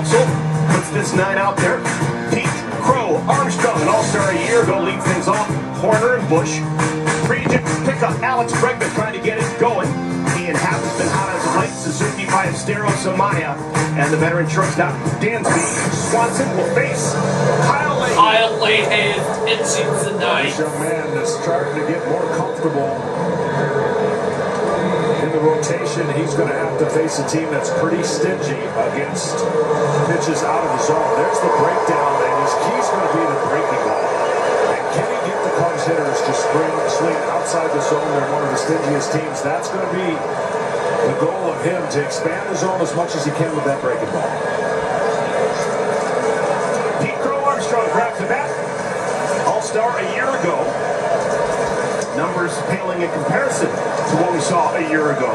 Council puts this 9 out there. Pete, Crow, Armstrong, an all-star a year ago, lead things off. Horner and Bush. Pre-dip pickup, Alex Bregman trying to get it going. Ian Happ has been hot as of late. Suzuki by Esteros, Amaya, and the veteran shortstop Dansby. Swanson will face Kyle Leahy. Kyle Leahy is pitching tonight. This young man is starting to get more comfortable in the rotation. He's going to have to face a team that's pretty stingy against pitches out of the zone. There's the breakdown, and his key's going to be the breaking ball. And can he get the Cubs hitters to swing outside the zone? They're one of the stingiest teams. That's going to be the goal of him, to expand the zone as much as he can with that breaking ball. Pete Crow Armstrong grabs the bat. All-star a year ago. Numbers paling in comparison to what we saw a year ago.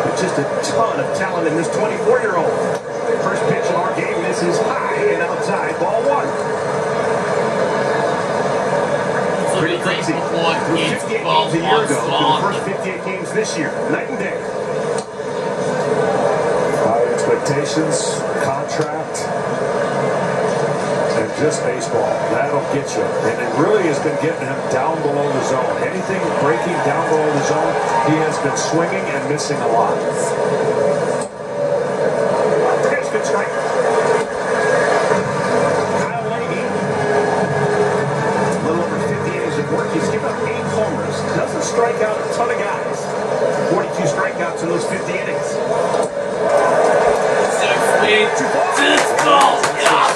But just a ton of talent in this 24-year-old. First pitch of our game misses high and outside. Ball 1. Pretty crazy. 58 games a year ago to the first 58 games this year. Night and day. High expectations, contract, and just baseball. That'll get you. And it really has been getting him down below the zone. Anything breaking down below the zone, he has been swinging and missing a lot. There's good strike. Kyle Leahy. A little over 50 innings of work. He's given up 8 homers. Doesn't strike out a ton of guys. 42 strikeouts in those 50 innings. Just go! Yeah!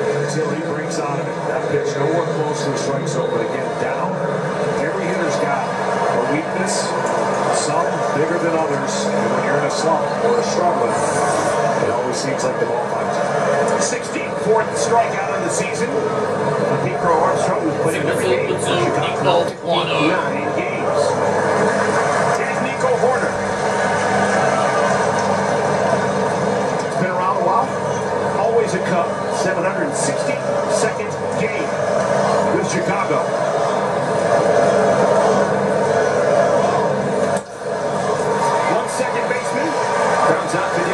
Until he breaks out of it. That pitch nowhere close to the strike zone, but again, down. Every hitter's got a weakness, some bigger than others. And when you're in a slump or a struggling, it always seems like the ball finds you. 64th strikeout of the season. Pete Crow Armstrong was putting every game. Chicago 9 games. Here's Nico Horner. It's been around a while. Always a Cub. 762nd game with Chicago. One second baseman. Grounds out to the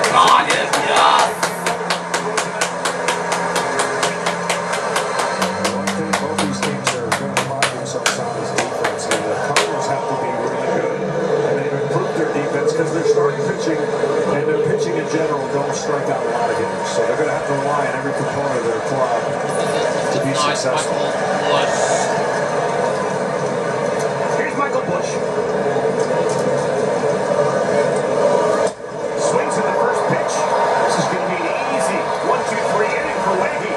One thing both these teams are going to find themselves on is defense. And the Cardinals have to be really good. And they've improved their defense because they're starting pitching, and their pitching in general don't strike out a lot of hitters. So they're going to have to rely on every component of their club to be successful. Here's Michael Bush. Swings in the first pitch. This is going to be an easy 1-2-3 inning for Leahy.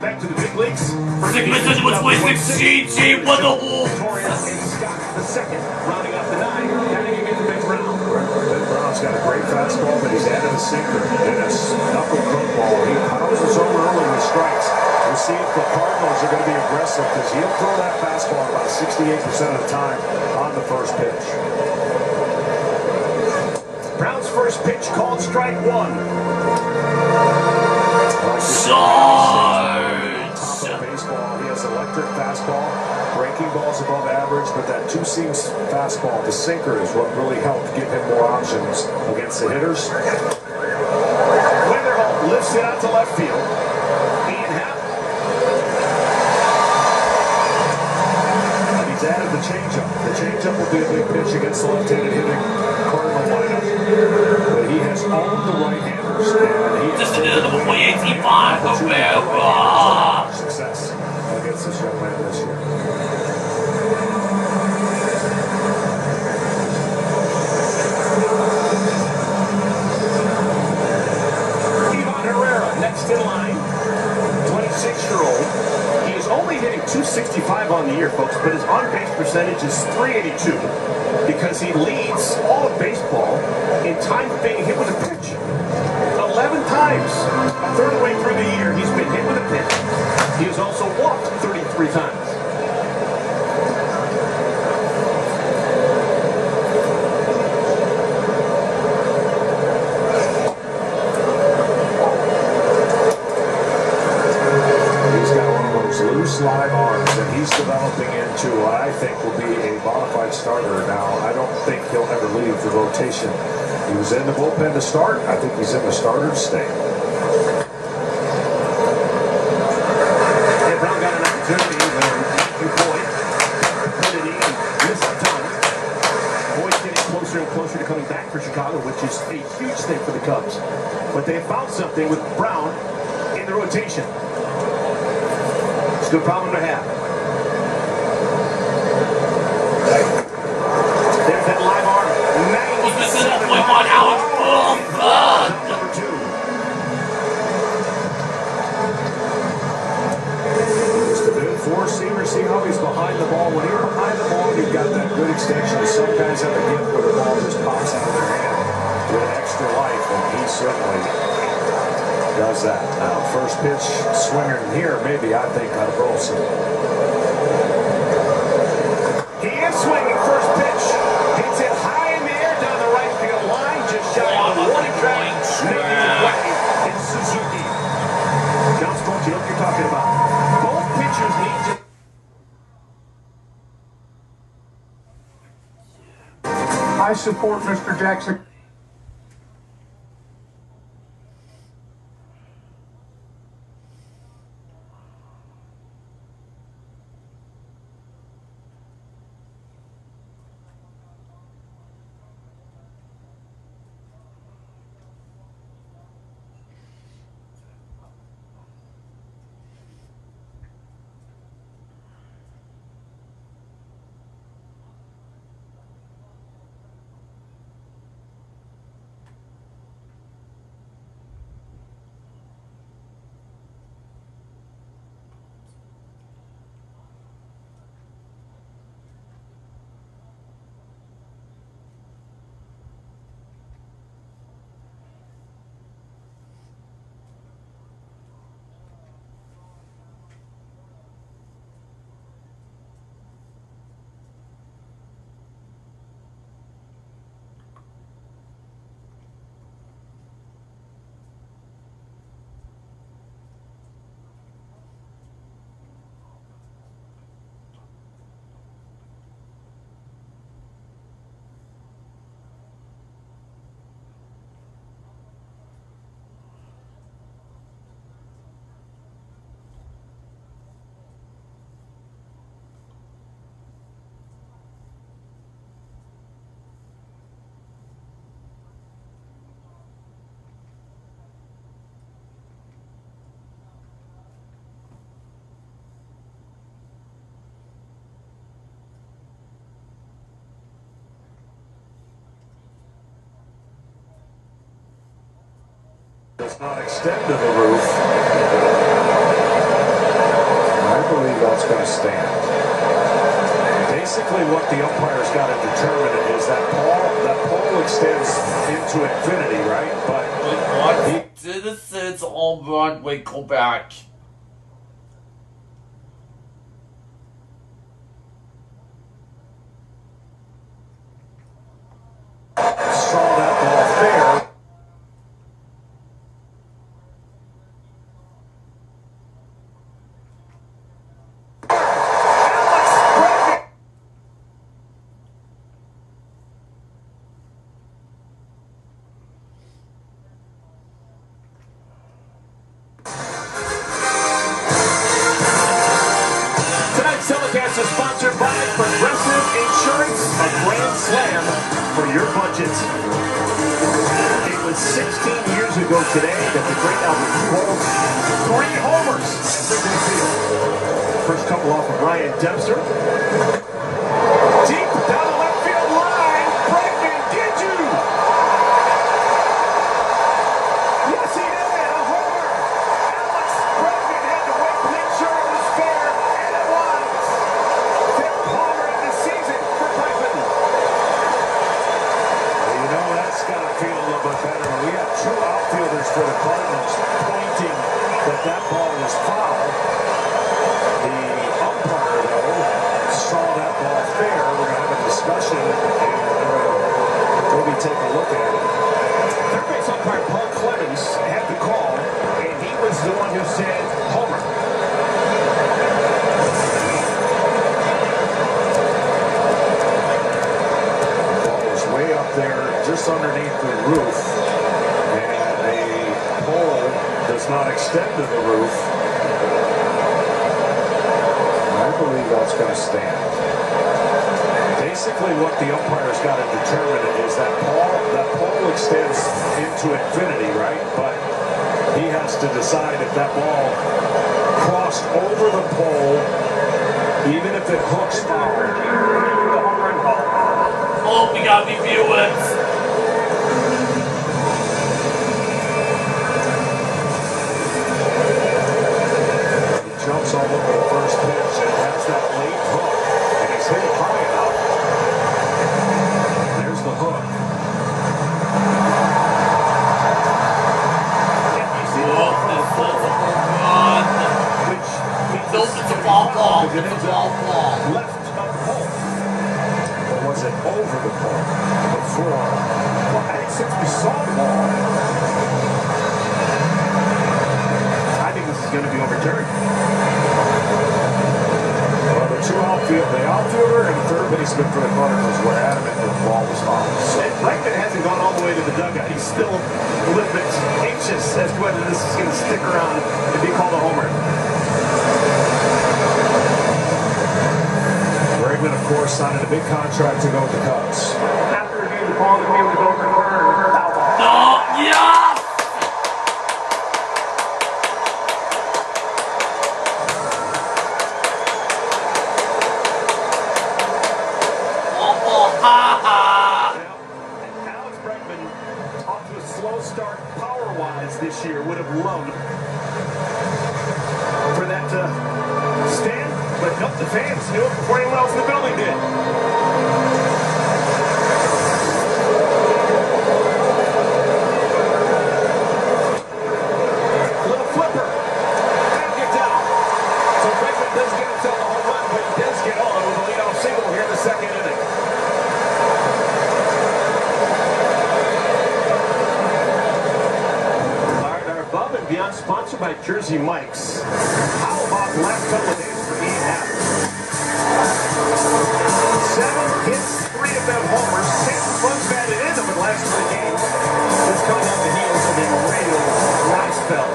Back to the big leagues. Wetherholt. The second, rounding up the 9, batting against Ben Brown. Ben Brown's got a great fastball, but he's added a sinker and a knuckle curveball. He pounds his own early with strikes. We'll see if the Cardinals are going to be aggressive, because he'll throw that fastball about 68% of the time on the first pitch. Brown's first pitch called strike 1. Baseball, he has electric fastball, breaking balls above average, but that two-seam fastball, the sinker, is what really helped give him more options against the hitters. Wetherholt lifts it out to left field. Ian Happ. And he's added the changeup. The changeup will be a big pitch against the left-handed hitting Cardinal lineup. But he has owned the right-handers, and he has success against this young man this year. Next in line, 26-year-old. He is only hitting .265 on the year, folks, but his on-base percentage is .382 because he leads all of baseball in time being hit with a to what I think will be a modified starter. Now, I don't think he'll ever leave the rotation. He was in the bullpen to start. I think he's in the starter to stay. And Brown got an opportunity when Boyd put it in and missed the time. Boyd's getting closer and closer to coming back for Chicago, which is a huge thing for the Cubs. But they have found something with Brown in the rotation. It's a good problem to have. There's that live arm. 97 out. Number 2. Just a bit four-seamer. See how he's behind the ball. When you're behind the ball, you've got that good extension. Some guys have a gift where the ball just pops out of their hand with extra life, and he certainly does that. Now, first pitch swinger in here, maybe, I think, out of Rolson. He is swinging first pitch. Hits it high in the air down the right field line, just shy of the warning track. Making it way. It's Suzuki. John Sports, you know what you're talking about. Both pitchers need to. I support Mr. Jackson. Does not extend to the roof. I believe that's going to stand. Basically, what the umpire's got to determine is that pole extends into infinity, right? But Citizens on Broadway, go back. saw that ball fair. Tonight's telecast is sponsored by Progressive Insurance, a grand slam for your budget. It was 16 years ago today that the great Albert pulled 3 homers at Wrigley Field. First couple off of Ryan Dempster. Deep down the left field line, Bregman, did you? Yes, he did, a homer. Alex Bregman had to wait to make sure it was fair, and it was. Fifth homer of the season for Bregman. Well, you know, that's got to feel a little bit better. We have 2 outfielders for the Cardinals pointing that that ball was foul. The umpire, though, saw that ball fair. We're going to have a discussion and maybe take a look at it. Third base umpire Paul Clemens had the call, and he was the one who said homer. extend to the roof. I believe that's going to stand. Basically, what the umpire's got to determine is that pole extends into infinity, right? But he has to decide if that ball crossed over the pole, even if it hooks foul. Oh, we got me viewers. He jumps all over the first pitch and has that late hook, and he's hit it high enough. There's the hook. It's a ball ball. It's a ball ball. Left of the pole. Or was it over the pole? Before. Well, I think since we saw the ball, I think this is going to be overturned. well, the outfielder and the third baseman for the Cardinals were adamant that the ball was foul. And Bregman hasn't gone all the way to the dugout. He's still a little bit anxious as to whether this is going to stick around and be called a homer. Bregman, of course, signed a big contract to go with the Cubs. After review, the call to me was overturned. Foul ball. No, yeah. Ball ball, ha ha. And Alex Bregman, off to a slow start power-wise this year, would have loved for that to stand, but nope, the fans knew it before anyone else in the building did. Little flipper. That'll get down. So Bregman does get himself a home run, but he does get on with a leadoff single here in the second inning. Our Above and Beyond sponsored by Jersey Mike's. How about the last couple of days for Ian Happ? 7 hits, 3 of them homers, 10 runs batted in them in the last 3 games. This coming off the heels of a real dry spell.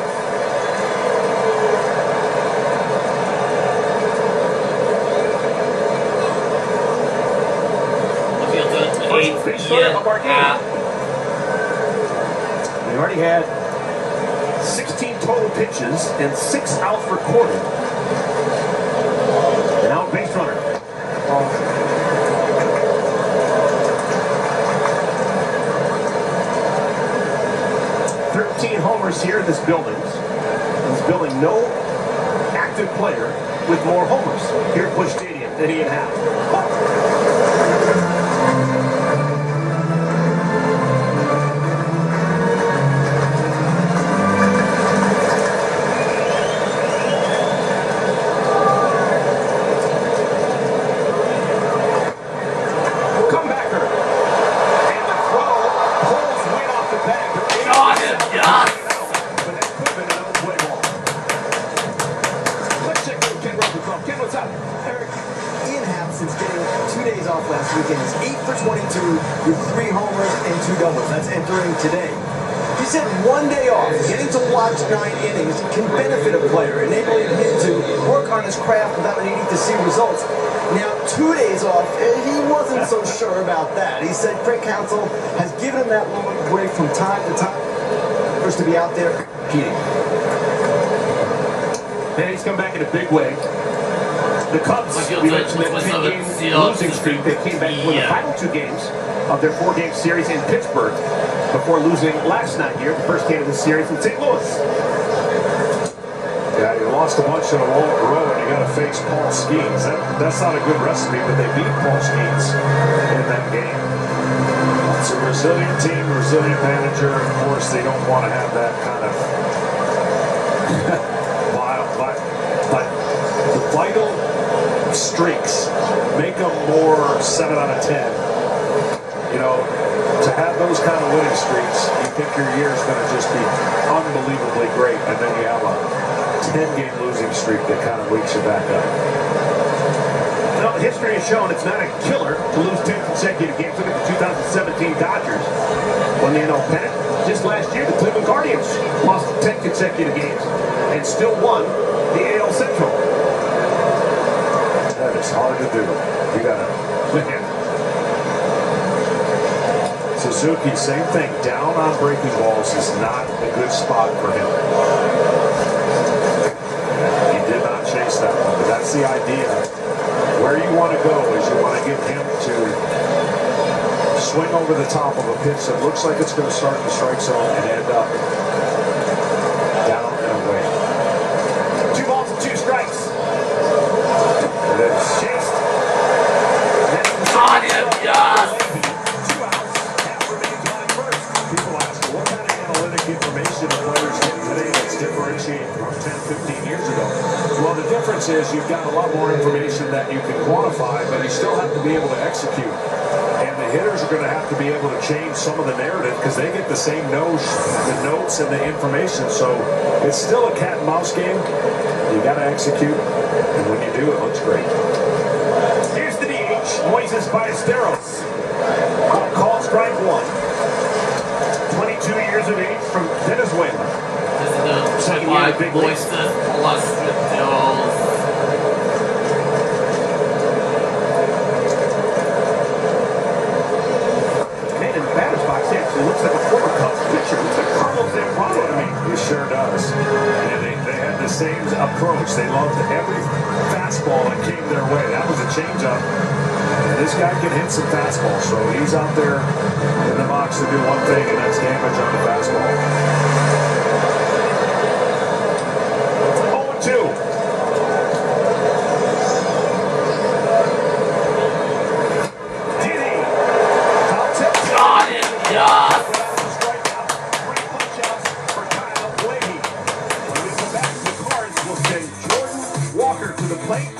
First base runner of our game. We already had 16 total pitches and 6 outs recorded. An out base runner. 13 homers here in this building. This building, no active player with more homers here at Busch Stadium than Ian Happ. Comebacker. And the throw pulls Witt off the bag. Got him, yes. But that could have been an out-of-play ball. Let's check in with Ken Rosenthal. Ken, what's up? Eric, Ian Happ, since getting 2 days off last weekend, is 8 for 22 with 3 homers and 2 doubles. That's entering today. He said 1 day off, getting to watch 9 innings, can benefit a player, enabling him to work on his craft without needing to see results. Now, 2 days off, he wasn't so sure about that. He said Craig Counsell has given him that little break from time to time for us to be out there competing. And he's come back in a big way. The Cubs, we mentioned that 10-game losing streak. They came back to win the final 2 games of their 4-game series in Pittsburgh before losing last night here, the first game of the series in St. Louis. Yeah, you lost a bunch in a row and you got to face Paul Skeens. That's not a good recipe, but they beat Paul Skeens in that game. It's a resilient team, resilient manager. Of course, they don't want to have that kind of but the vital streaks make them more 7 out of 10. You know, to have those kind of winning streaks, you think your year is going to just be unbelievably great, and then you have a 10-game losing streak that kind of wakes you back up. Well, history has shown it's not a killer to lose 10 consecutive games. Look at the 2017 Dodgers won the NL pennant. Just last year, the Cleveland Guardians lost 10 consecutive games. and still won the AL Central. That is hard to do. You gotta win it. Suzuki, same thing. Down on breaking balls is not a good spot for him. He did not chase that one, but that's the idea. Where you want to go is you want to get him to swing over the top of a pitch that looks like it's going to start in the strike zone and end up down and away. 2 balls and 2 strikes. It is. Chased. Got him, yes. 2 outs. Half remains on at first. People ask, what kind of analytic information the players get today that's differentiating from 10, 15 years ago? Well, the difference is you've got a lot more information that you can quantify, but you still have to be able to execute. And the hitters are going to have to be able to change some of the narrative because they get the same notes and the information. So it's still a cat and mouse game. You got to execute, and when you do, it looks great. Here's the DH, Moises Ballesteros. Called strike 1. 22 years of age from Venezuela. This is the 25 Moises Ballesteros. Man, in the batter's box, he actually looks like a former Cubs pitcher. Looks like Carlos Zambrano to me. He sure does. And they had the same approach. They loved every fastball that came their way. That was a changeup. And this guy can hit some fastballs, so he's out there in the box to do one thing, and that's damage on the fastball. 0-2. Diddy. Foul tip. Got him, yes. Strikeout. 3 punch-outs for Kyle Leahy. When we come back, the Cards will send Jordan Walker to the plate.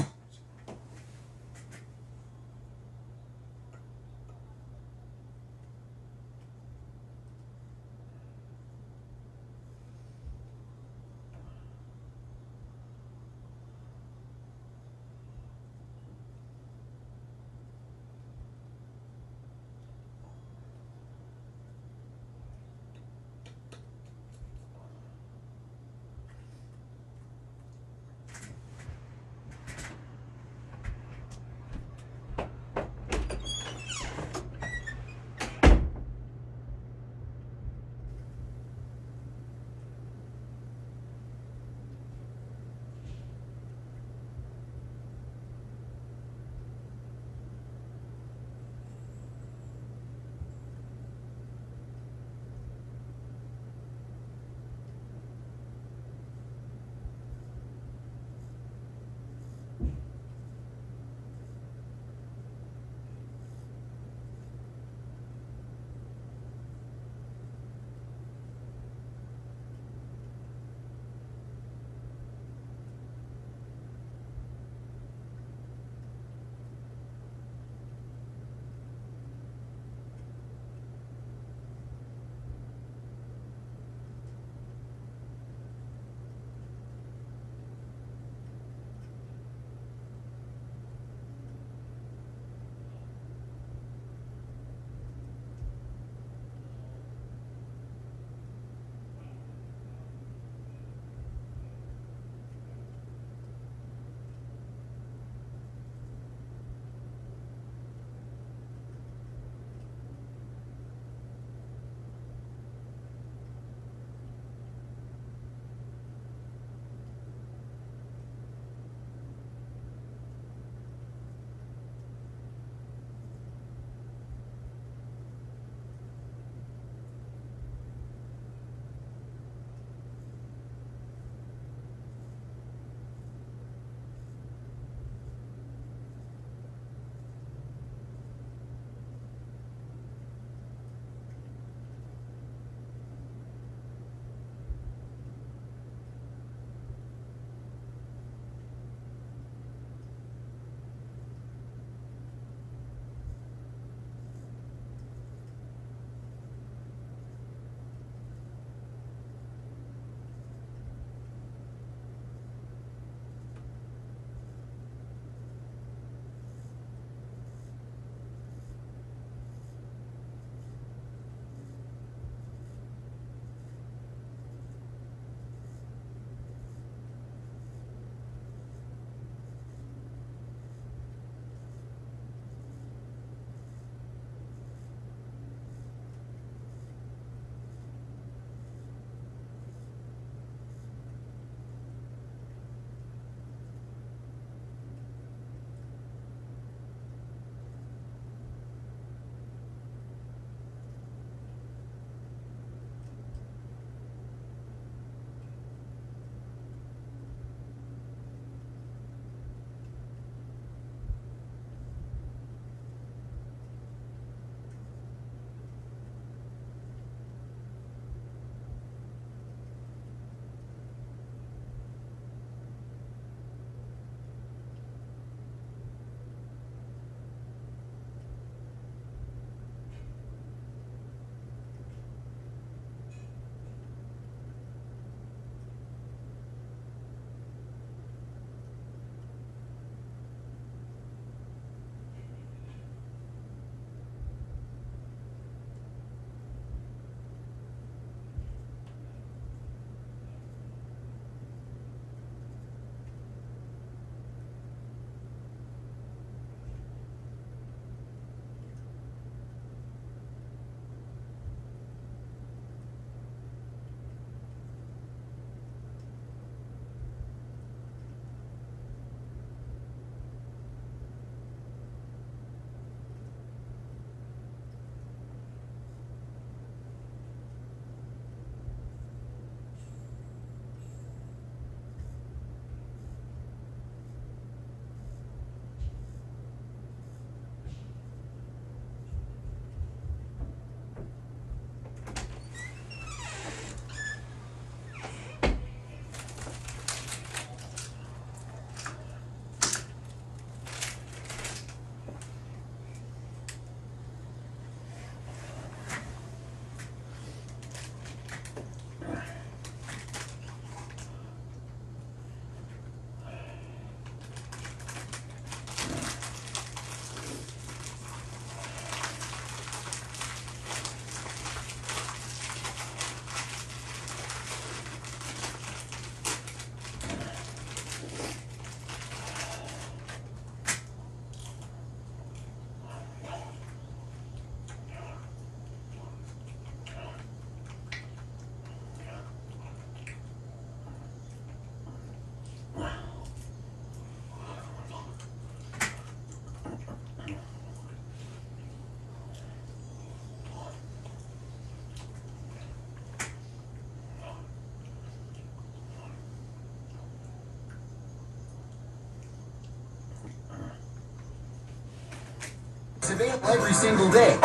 available every single day.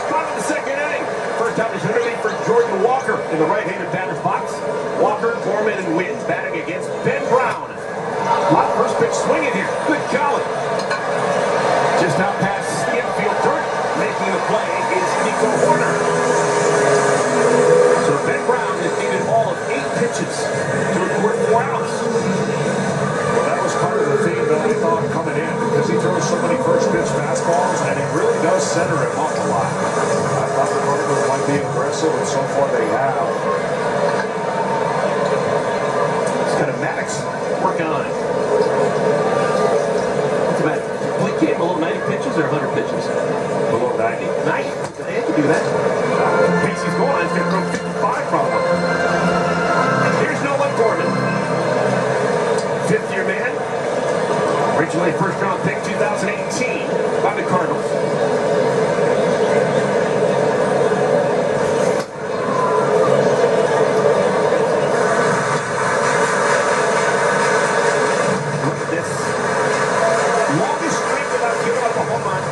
Bottom of the second inning. First opportunity for Jordan Walker in the right-handed batter's box. Walker, Gorman, and wins batting against Ben Brown. First pitch swinging here. Good golly. Just out past infield dirt. Making the play is Nico Horner. So Ben Brown has needed all of 8 pitches to record 4 outs. Well, that was part of the theme that I thought coming in, because he throws so many first pitch fastballs, and it really does center him up a lot. I thought the Cardinals might be aggressive, and so far they have. It's kind of Maddox working on it. What's the matter? Complete game below 90 pitches or 100 pitches? Below 90. 90? They can do that. Casey's going on. He's going to throw 55 probably. Here's Nolan Gorman. 5th-year man. Originally first-round pick 2018 by the Cardinals. Look at this. Longest streak without giving up a home run.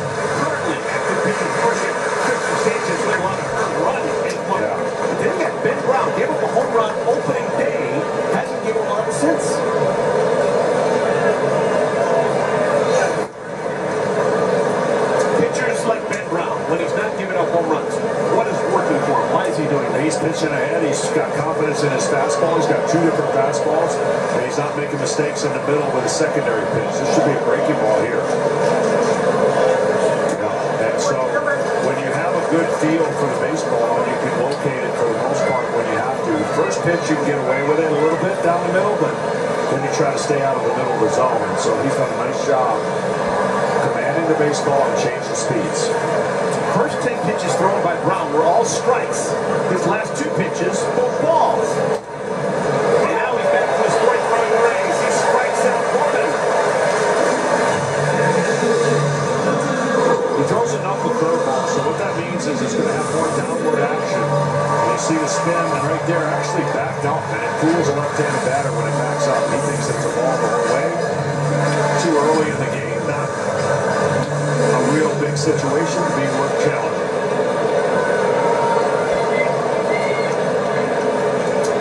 Currently, after pitching first hit, Christian Sanchez with a lot of earned run in one. But then you got Ben Brown. Gave up a home run opening day. Hasn't given one up since. Pitchers like Ben Brown, when he's not giving up home runs, what is working for him? Why is he doing that? He's pitching ahead. He's got confidence in his fastball. He's got 2 different fastballs, and he's not making mistakes in the middle with a secondary pitch. This should be a breaking ball here. And so when you have a good feel for the baseball, and you can locate it for the most part when you have to. First pitch, you can get away with it a little bit down the middle, but then you try to stay out of the middle of the zone. And so he's done a nice job commanding the baseball and changing speeds. First 10 pitches thrown by Brown were all strikes. His last 2 pitches, both balls. And now he's back to his strike throwing ways. He strikes out Gorman. He throws a knuckle curveball, so what that means is it's going to have more downward action. And you see the spin right there actually backed up, and it fools a left-handed batter when it backs up. He thinks it's a ball the whole way. Too early in the game, not a real big situation to be worth challenging.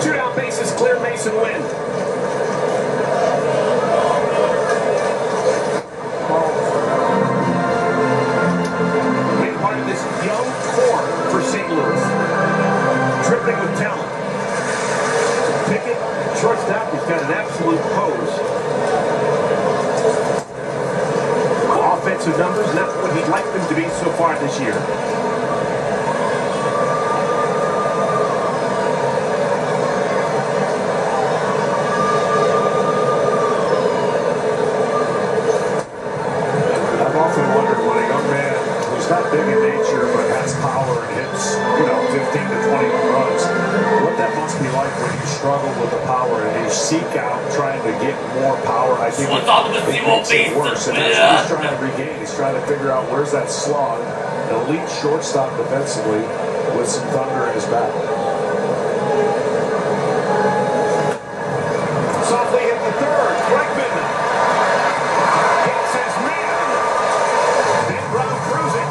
2 down bases, clear, Mason win. Big part of this young core for St. Louis. Dripping with talent. Pickett, shortstop, he's got an absolute pose. Offensive numbers, not what he'd like them to be so far this year. I've often wondered when a young man who's not big in nature but has power and hits, 15 to 20 runs, what that must be like when you struggle with the power and you seek out trying to get more power. I think it makes it worse. And that's what he's trying to regain. He's trying to figure out where's that slug, an elite shortstop defensively with some thunder in his bat. Softly hit the third. Bregman hits his man. Ben Brown cruising.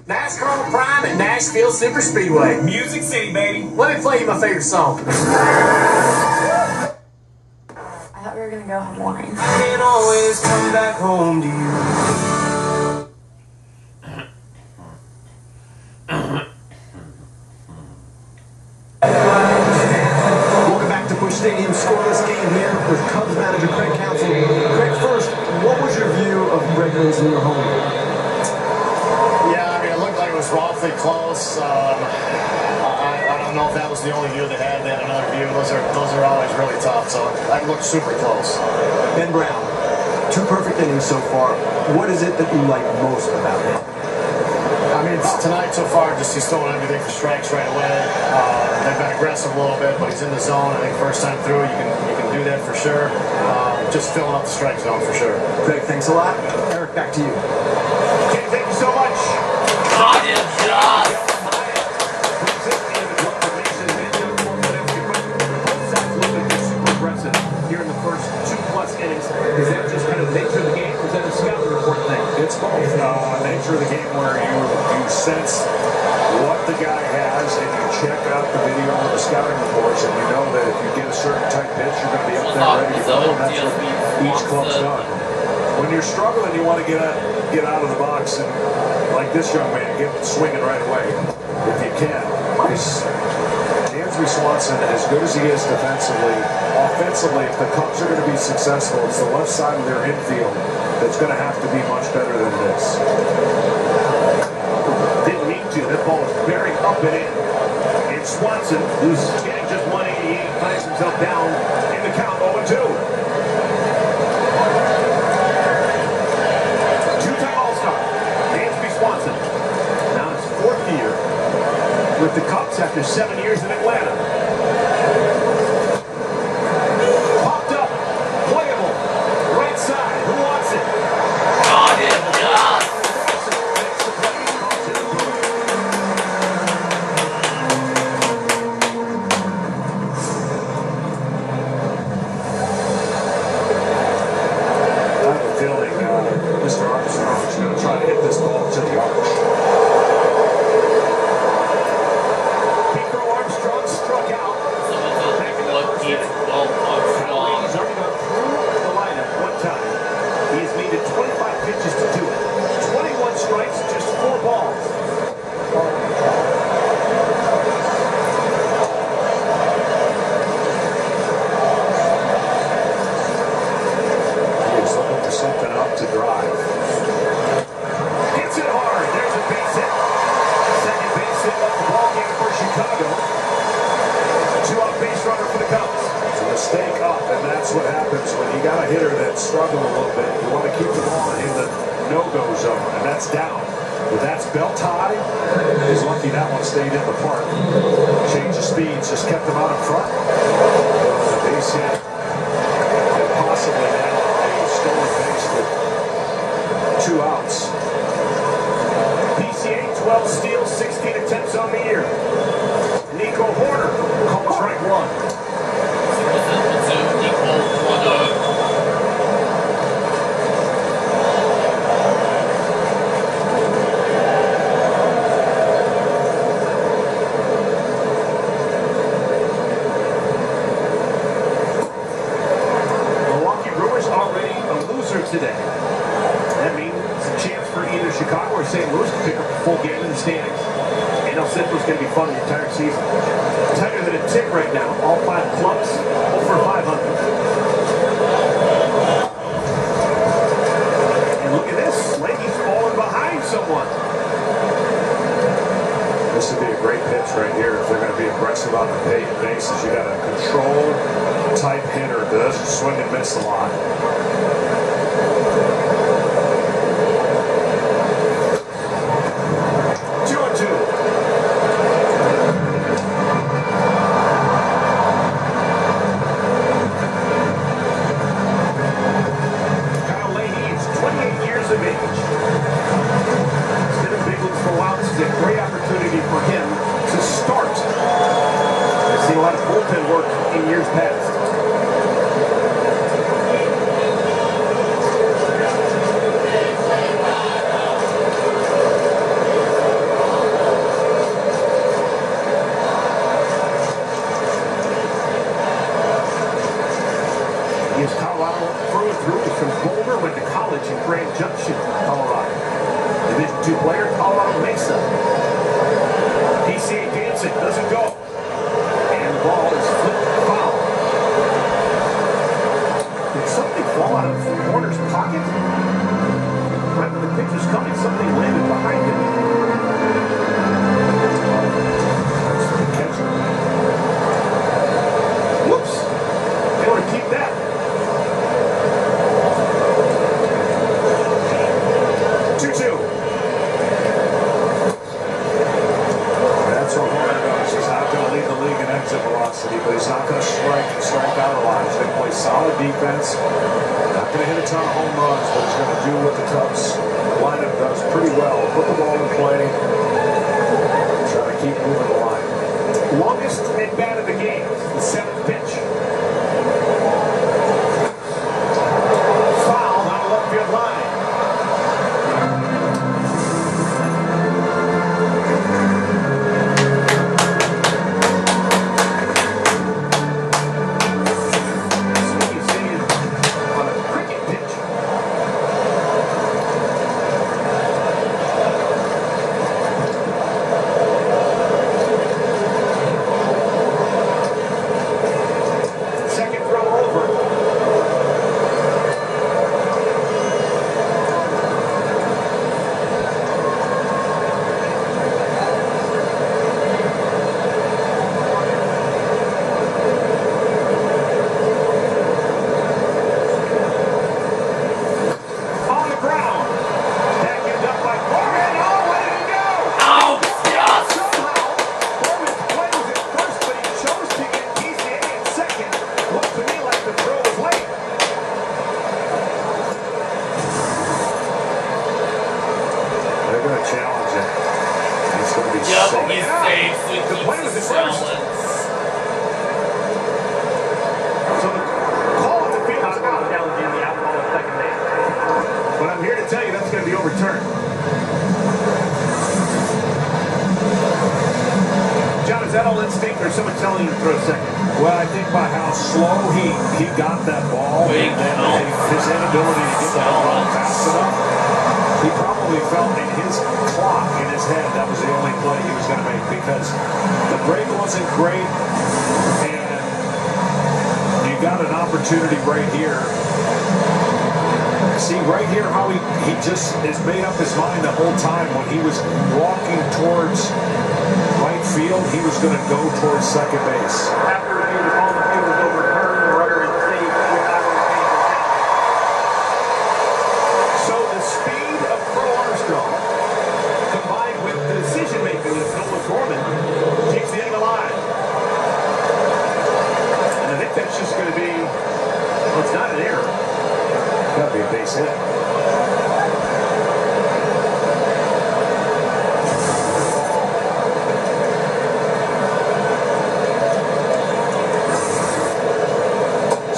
NASCAR Prime at Nashville Super Speedway. Music City, baby. Let me play you my favorite song. I thought we were gonna go Hawaiian. Can't always come back home to you. Welcome back to Busch Stadium. Scoreless game here with Cubs manager Craig Counsell. Craig, first, what was your view of Bregman's in your home? Yeah, I mean, it looked like it was awfully close. I don't know if that was the only view they had. They had another view. Those are always really tough. So that looked super close. Ben Brown, 2 perfect innings so far. What is it that you like most about him? I mean, tonight so far, just he's throwing everything for strikes right away. They've been aggressive a little bit, but he's in the zone. I think first time through, you can do that for sure. Just filling up the strike zone for sure. Greg, thanks a lot. Eric, back to you. Okay, thank you so much. Here in the first 2+ innings, is that just kind of nature of the game, or is that a scouting report thing? It's both. Nature of the game where you sense what the guy has and you check out the video and the scouting reports and you know that if you get a certain type pitch, you're going to be up there ready to go. And that's what each club's done. When you're struggling, you want to get out of the box and, like this young man, get swinging right away if you can. Dansby Swanson, as good as he is defensively, offensively, if the Cubs are going to be successful, it's the left side of their infield that's going to have to be much better than this. Didn't mean to. That ball is very up and in. And Swanson, who's getting just 188, finds himself down in the count 0-2. Two-time All-Star, Dansby Swanson. Now his 4th year with the Cubs after 7 years in Atlanta. Popped up, playable, right side. Who wants it? I have a feeling Mr. Armstrong is going to try to hit this ball to the arch. Armstrong struck out. Back in the first inning. He's already gone through the lineup one time. He has needed 25 pitches to do it. 21 strikes, just 4 balls. He is looking for something up to drive. Hits it hard. There's a base hit. Second base hit left the ball game for Chicago. 2-out base runner for the Cubs. It's a mistake up, and that's what happens when you got a hitter that's struggling a little bit. You want to keep the ball in the no-go zone, and that's down. But that's belt high. He's lucky that one stayed in the park. Change of speeds just kept him out in front. The base hit, and possibly now a stolen base with 2 outs. PCA 12 steals, 16 attempts on the year. Nico Horner calls strike 1. Today. That means it's a chance for either Chicago or St. Louis to pick up a full game in the standings. NL Central's going to be fun the entire season. Tighter than a tick right now. All 5 clubs over 500. And look at this. Leahy's falling behind someone. This would be a great pitch right here if they're going to be aggressive on the bases. You got a control type hitter that doesn't swing and miss a lot. 28 years of age. He's been in big leagues for a while. This is a great opportunity for him to start. I've seen a lot of bullpen work in years past. He's Colorado through and through. He's from Boulder, went to college in Grand Junction, Colorado. Division II player, Colorado Mesa. PCA dancing, doesn't go. And the ball is flipped foul. velocity, but he's not going to strike out a lot. He's going to play solid defense. Not going to hit a ton of home runs, but he's going to do what the Cubs lineup does pretty well. Put the ball in play. Try to keep moving the line. Longest at bat of the game, the seventh pitch. Foul on the left field line. Well, I think by how slow he got that ball, and his inability to get that ball fast enough, he probably felt in his clock, in his head, that was the only play he was going to make, because the break wasn't great, and you got an opportunity right here. See, right here how he just has made up his mind the whole time. When he was walking towards right field, he was going to go towards second base. After review, the call on the field was overturned. The runner is safe without a So the speed of Crow Armstrong, combined with the decision-making of Noah Gorman, keeps the inning alive. And I think that's just going to be, well, it's not an error. Got to be a base hit.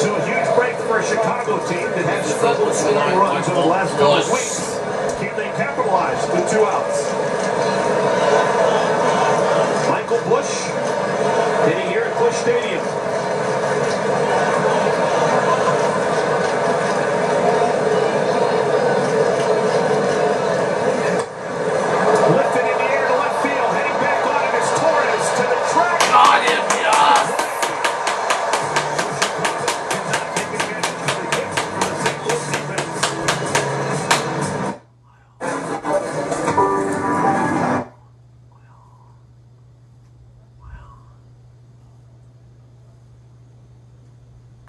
So a huge break for a Chicago team that has struggled with scoring runs over the last couple of weeks. Can they capitalize with 2 outs? Michael Busch hitting here at Busch Stadium.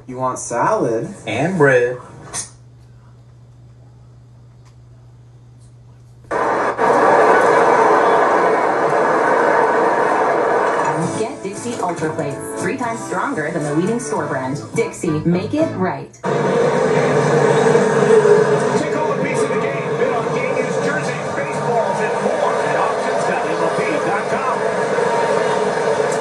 You want salad? And bread. Get Dixie Ultra Plates, 3 times stronger than the leading store brand. Dixie, make it right. Take home a piece of the game. Bid on games, jerseys, baseballs, and more at auctions.mlb.com.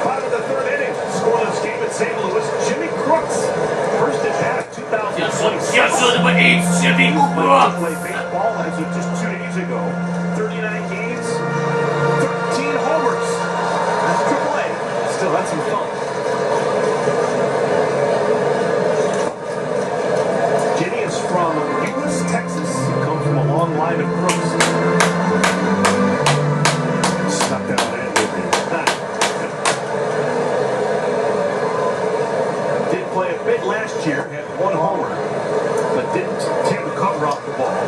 Bottom of the 3rd inning. Scoreless game at St. Louis. Jimmy Crooks. First at bat of 2026. Yes, number 8, Jimmy Crooks. Played baseball as of just 2 days ago. 39 games, 13 homers. That's AAA. Still, that's some fun. Jimmy is from Lueders, Texas. Comes from a long line of Crooks. Stuck that on in with me. Did play a bit last year, had 1 homer, but didn't tear the cover off the ball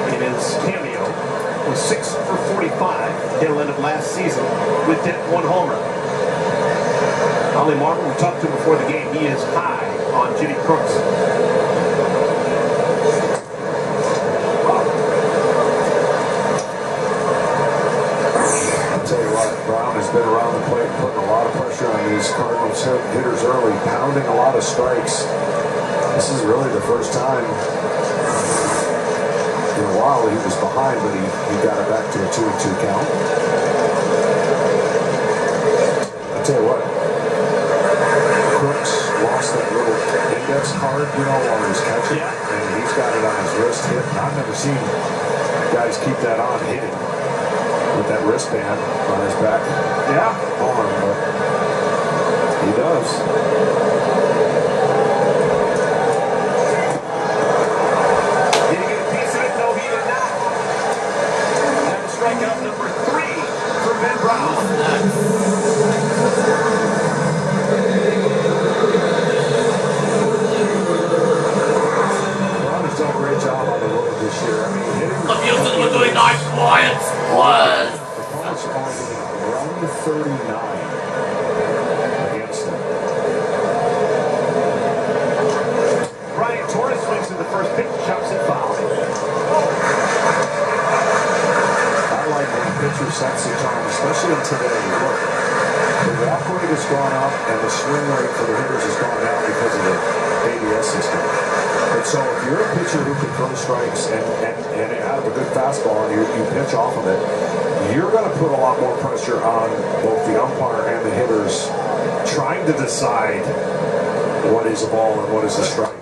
in his cameo. Was 6 for 45 tail end of last season with that 1 homer. Ollie Martin, we talked to him before the game. He is high on Jimmy Crooks. I'll tell you what. Brown has been around the plate, putting a lot of pressure on these Cardinals hitters early, pounding a lot of strikes. This is really the first time in a while he was behind, but he got it back to a 2-2 count. I tell you what, Crooks lost that little index card, while he was catching, and he's got it on his wrist hit. I've never seen guys keep that on hitting with that wristband on his back arm, but he does. Did he get a piece of it? No, he did not. And strikeout number 3 for Ben Brown. Brown has done a great job on the road this year. I mean, hitting The Houston were doing nice quiet. What? Cardinals are hitting 139 against them. Brian Torres swings to the first pitch, chops it foul. I like when the pitcher sets the tone, especially in today. Look, the walk rate has gone up and the swing rate for the hitters has gone down because of the ABS system. And so if you're a pitcher who can throw strikes and have a good fastball and you pitch off of it, you're going to put a lot more pressure on both the umpire and the hitters trying to decide what is a ball and what is a strike.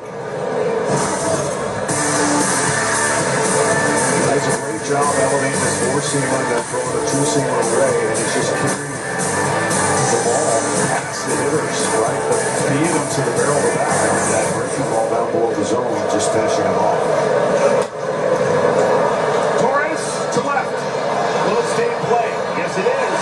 He does a great job elevating this 4-seamer and then throwing a 2-seamer away, and he's just carrying the ball past the hitters, right? But feeding them to the barrel of the bat and that breaking ball down below the zone, just finishing it off. Torres to left. Will it stay in play? Yes, it is.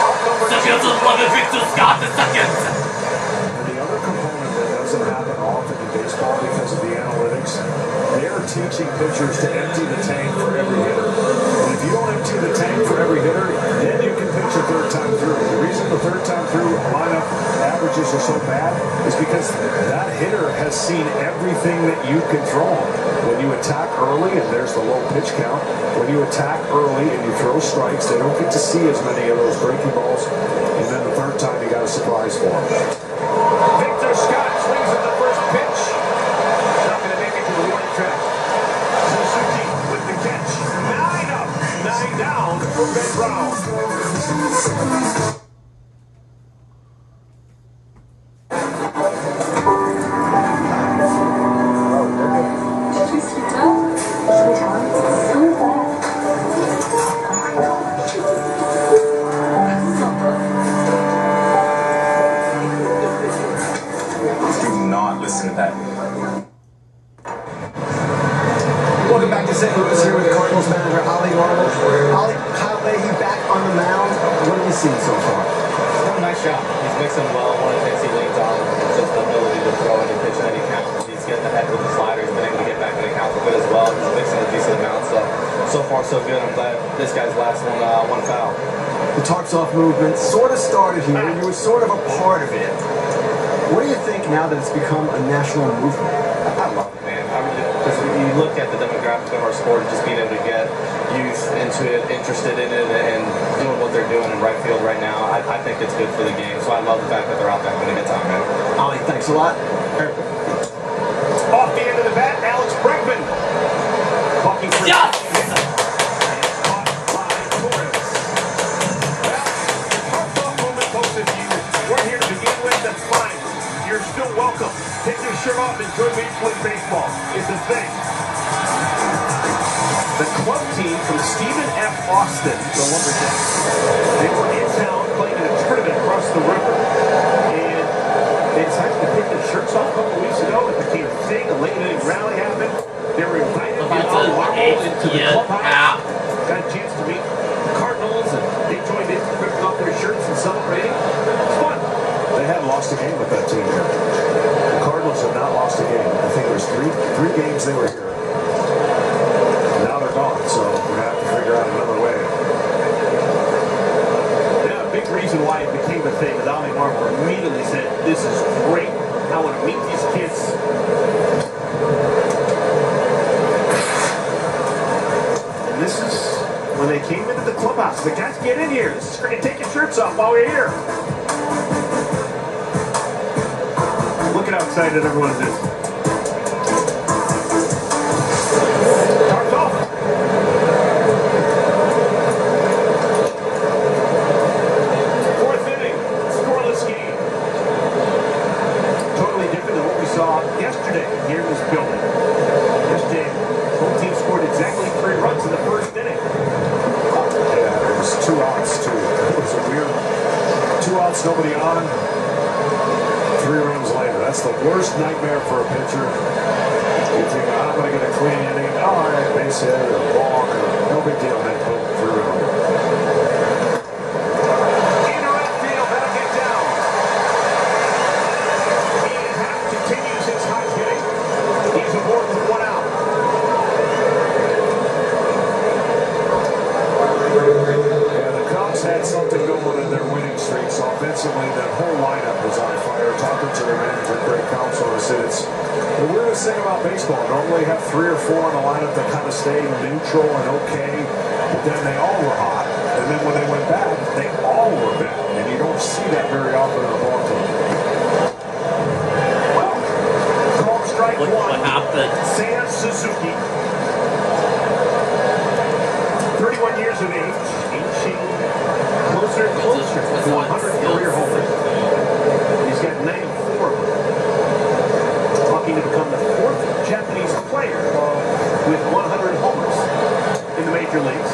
Out number The 2. Houston won the Victor Scott the second. And the other component that doesn't happen often in baseball because of the analytics, they are teaching pitchers to empty the tank for every hitter. And if you don't empty the tank for every hitter, then you can pitch a third time through. The reason the third time through lineup averages are so bad is because that hitter has seen everything that you can throw him. When you attack early, and there's the low pitch count, when you attack early and you throw strikes, they don't get to see as many of those breaking balls, and then the third time you got a surprise for them. Victor Scott swings at the first pitch. Not going to make it to the warning track. Suzuki with the catch. 9 up, 9 down for Ben Brown. Welcome back to St. Louis here with Cardinals manager Ali Marble. Ali, how lay he back on the mound? What have you seen so far? He's done a nice job. He's mixing well. One of the things he leans on is just the ability to throw any pitch in any count. He's getting ahead with the sliders, been able to get back in the count good as well. He's mixing a decent amount. So far so good. I'm glad this guy's last one foul. The tarps off movement sort of started here. You were sort of a part of it. What do you think now that it's become a national movement? I love it, man. I really, because you look at the demographic of our sport, just being able to get youth into it, interested in it, and doing what they're doing in right field right now, I think it's good for the game. So I love the fact that they're out there having a good time, man. Ali, thanks a lot. Off the end of the bat, Alex Bregman. Walking for Yes! Caught by Torres. Well, parked off moment, folks. If you weren't here to begin with, that's fine. You're still welcome. Take your shirt off and enjoy Major League Baseball. It's a thing. The club team from Stephen F. Austin, the Lumberjacks, they were in town playing in a tournament across the river. And they decided to take their shirts off a couple weeks ago. It became a thing. A late inning rally happened. They were invited to into the clubhouse. Got a chance to meet the Cardinals, and they joined in, ripping off their shirts and celebrating. It's fun. They hadn't lost a game with that team here. The Cardinals have not lost a game. I think there's three games they were here. Now they're gone, so we're going to have to figure out another way. Yeah, a big reason why it became a thing is Ali Marble immediately said, this is great. I want to meet these kids. And this is when they came into the club. clubhouse. The guys, get in here. This is great. Take your shirts off while we're here. Look at how excited everyone is. Starts off. Fourth inning, scoreless game. Totally different than what we saw yesterday here in this building. Yesterday, both teams scored exactly 3 runs in the first inning. Yeah, it was 2 outs, too. It was a weird 2 outs, nobody on. 3 runs later. That's the worst nightmare for a pitcher. You think, I'm going to get a clean inning. All right, base hit or walk. No big deal, man. Boom, 3 runs. Into right field, that'll get down. Ian Happ continues his hot hitting. He's aboard with 1 out. Yeah, the Cubs had something going in their winning streaks. Offensively, that whole lineup was on fire. Talking to their manager, Greg Counsell, I said it's the weirdest thing about baseball. Normally you have 3 or 4 in the lineup that kind of stayed neutral and okay, but then they all were hot. And then when they went bad, they all were bad. And you don't see that very often in a ball club. Well, called strike Look 1. what happened. Sam Suzuki. 31 years of age, inching closer and closer to 100 career homers. He's got 94 of them. Looking to become the 4th Japanese player with 100 homers in the major leagues.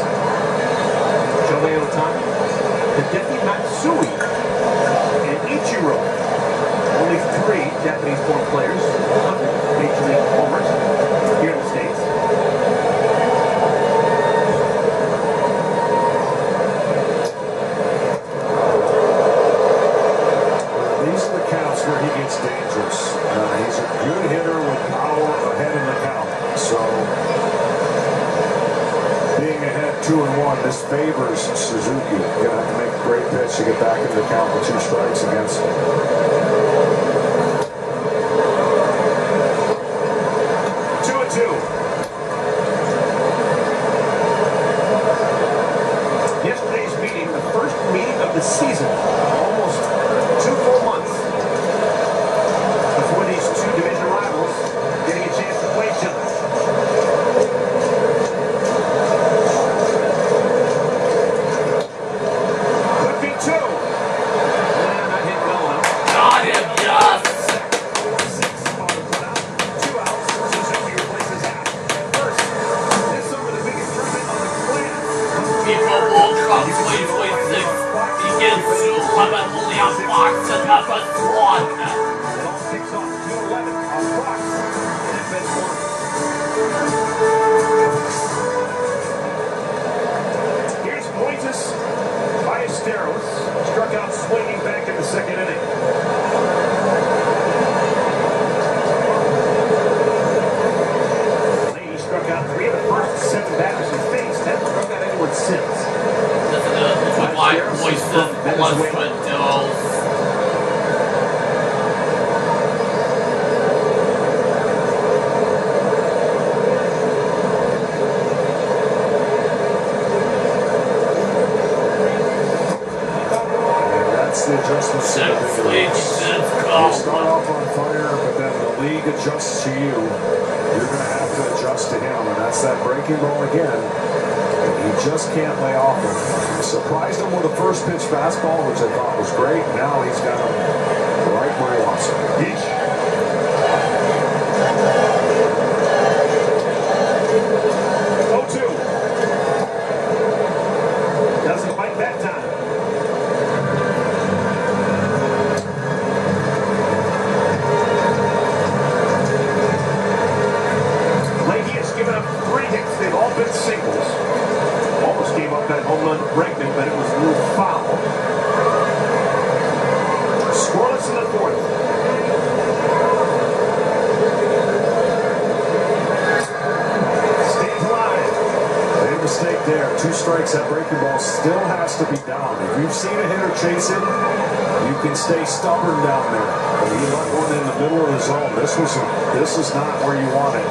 Shohei Ohtani, Hideki Matsui, and Ichiro. Only 3 Japanese-born players, 100 major league homers here in the States. These are the counts where he gets dangerous. He's a good hitter with power ahead in the count. So being ahead 2-1, this favors Suzuki. Gonna have to make a great pitch to get back into the count with 2 strikes against him. 2-2. Yesterday's meeting, the first meeting of the season. Almost 2 full months before these 2 division rivals getting a chance to play each other. Could be 2. Nah, not hit well enough. Got him, yes! 6 on the put out. 2 outs. Suzuki replaces Happ. First, this over the big improvement on the plan. FIFA World Cup 2026 begins soon. Coming only on Fox and FS1. It all kicks off 2-11 on Fox and FS1. Here's Moises Ballesteros, struck out swinging back in the 2nd inning. He struck out 3 of the first 7 batters he faced. Hasn't struck out anyone since. This is why Moises Ballesteros. That's the adjustment. You start off on fire, but then the league adjusts to you. You're going to have to adjust to him, and that's that breaking ball again. He just can't lay off him. Surprised him with a first pitch fastball, which I thought was great. Now he's got him right where he wants him. Yeesh. 0-2. Doesn't bite that time. Leahy has given up 3 hits. They've all been singles. Almost gave up that home run to Bregman, but it was a little foul. Scoreless in the 4th. Stays alive. Big mistake there. 2 strikes. That breaking ball still has to be down. If you've seen a hitter chase it, you can stay stubborn down there. But he let one in the middle of the zone. This is not where you want it.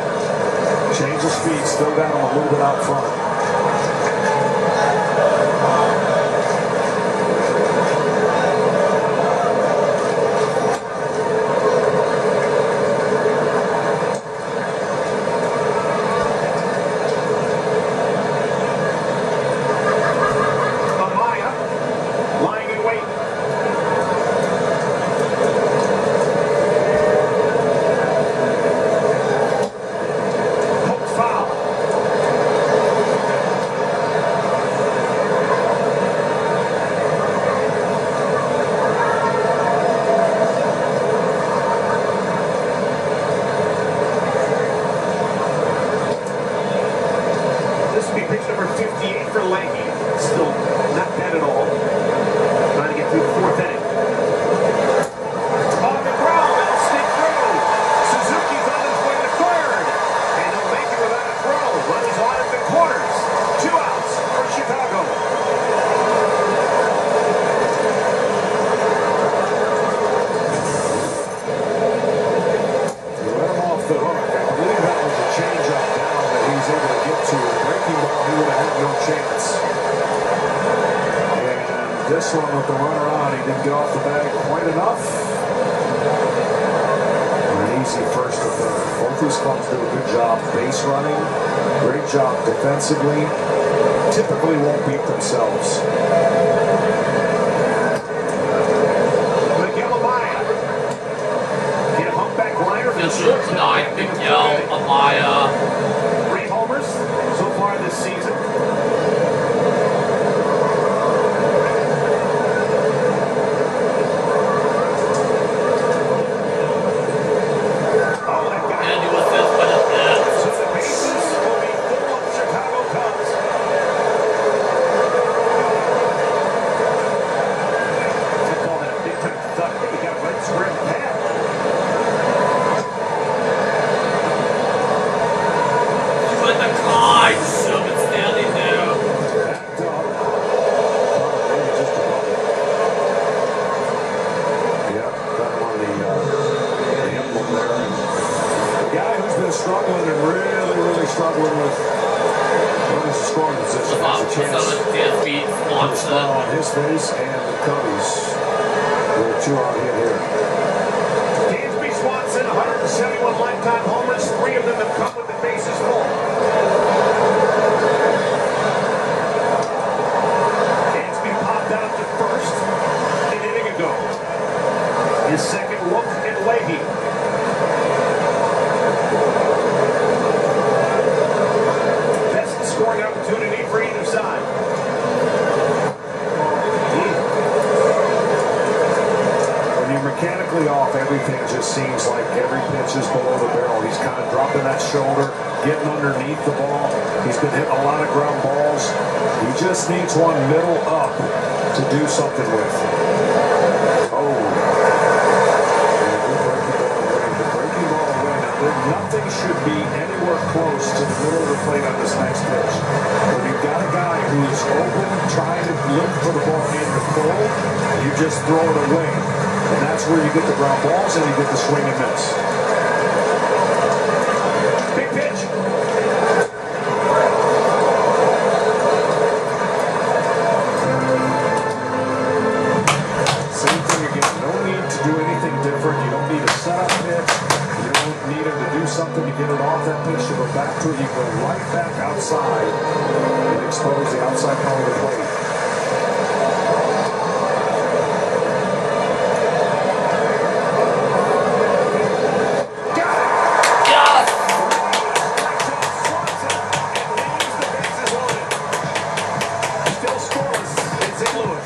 Change of speed. Still got him a little bit out front. runner on. He didn't get off the bag quite enough. An easy first to third. Both these clubs do a good job base running. Great job defensively. Typically won't beat themselves. Miguel Amaya. In a humpback liner. This is tonight, Miguel, Amaya. 3 homers so far this season. Struggling and really struggling with what is the scoring position. Has a chance Dansby, Swanson on his face, and the Cubbies with a 2-out hit here. Dansby, Swanson, 171 lifetime homers. 3 of them have come with the bases full. Dansby popped out to first an inning ago. His second look at Leahy. Scoring opportunity for either side. When you're mechanically off, everything just seems like every pitch is below the barrel. He's kind of dropping that shoulder, getting underneath the ball. He's been hitting a lot of ground balls. He just needs one middle up to do something with. Nothing should be anywhere close to the middle of the plate on this next pitch. When you've got a guy who's open, trying to look for the ball in the full, you just throw it away. And that's where you get the ground balls and you get the swing and miss. Big pitch. Same thing again. No need to do anything different. You don't need a setup pitch. Need him to do something to get it off that pitch to go back to it. You go right back outside and expose the outside part of the plate. Got it! Yes! Swanson and leaves the bases loaded. Still scoreless in St. Louis.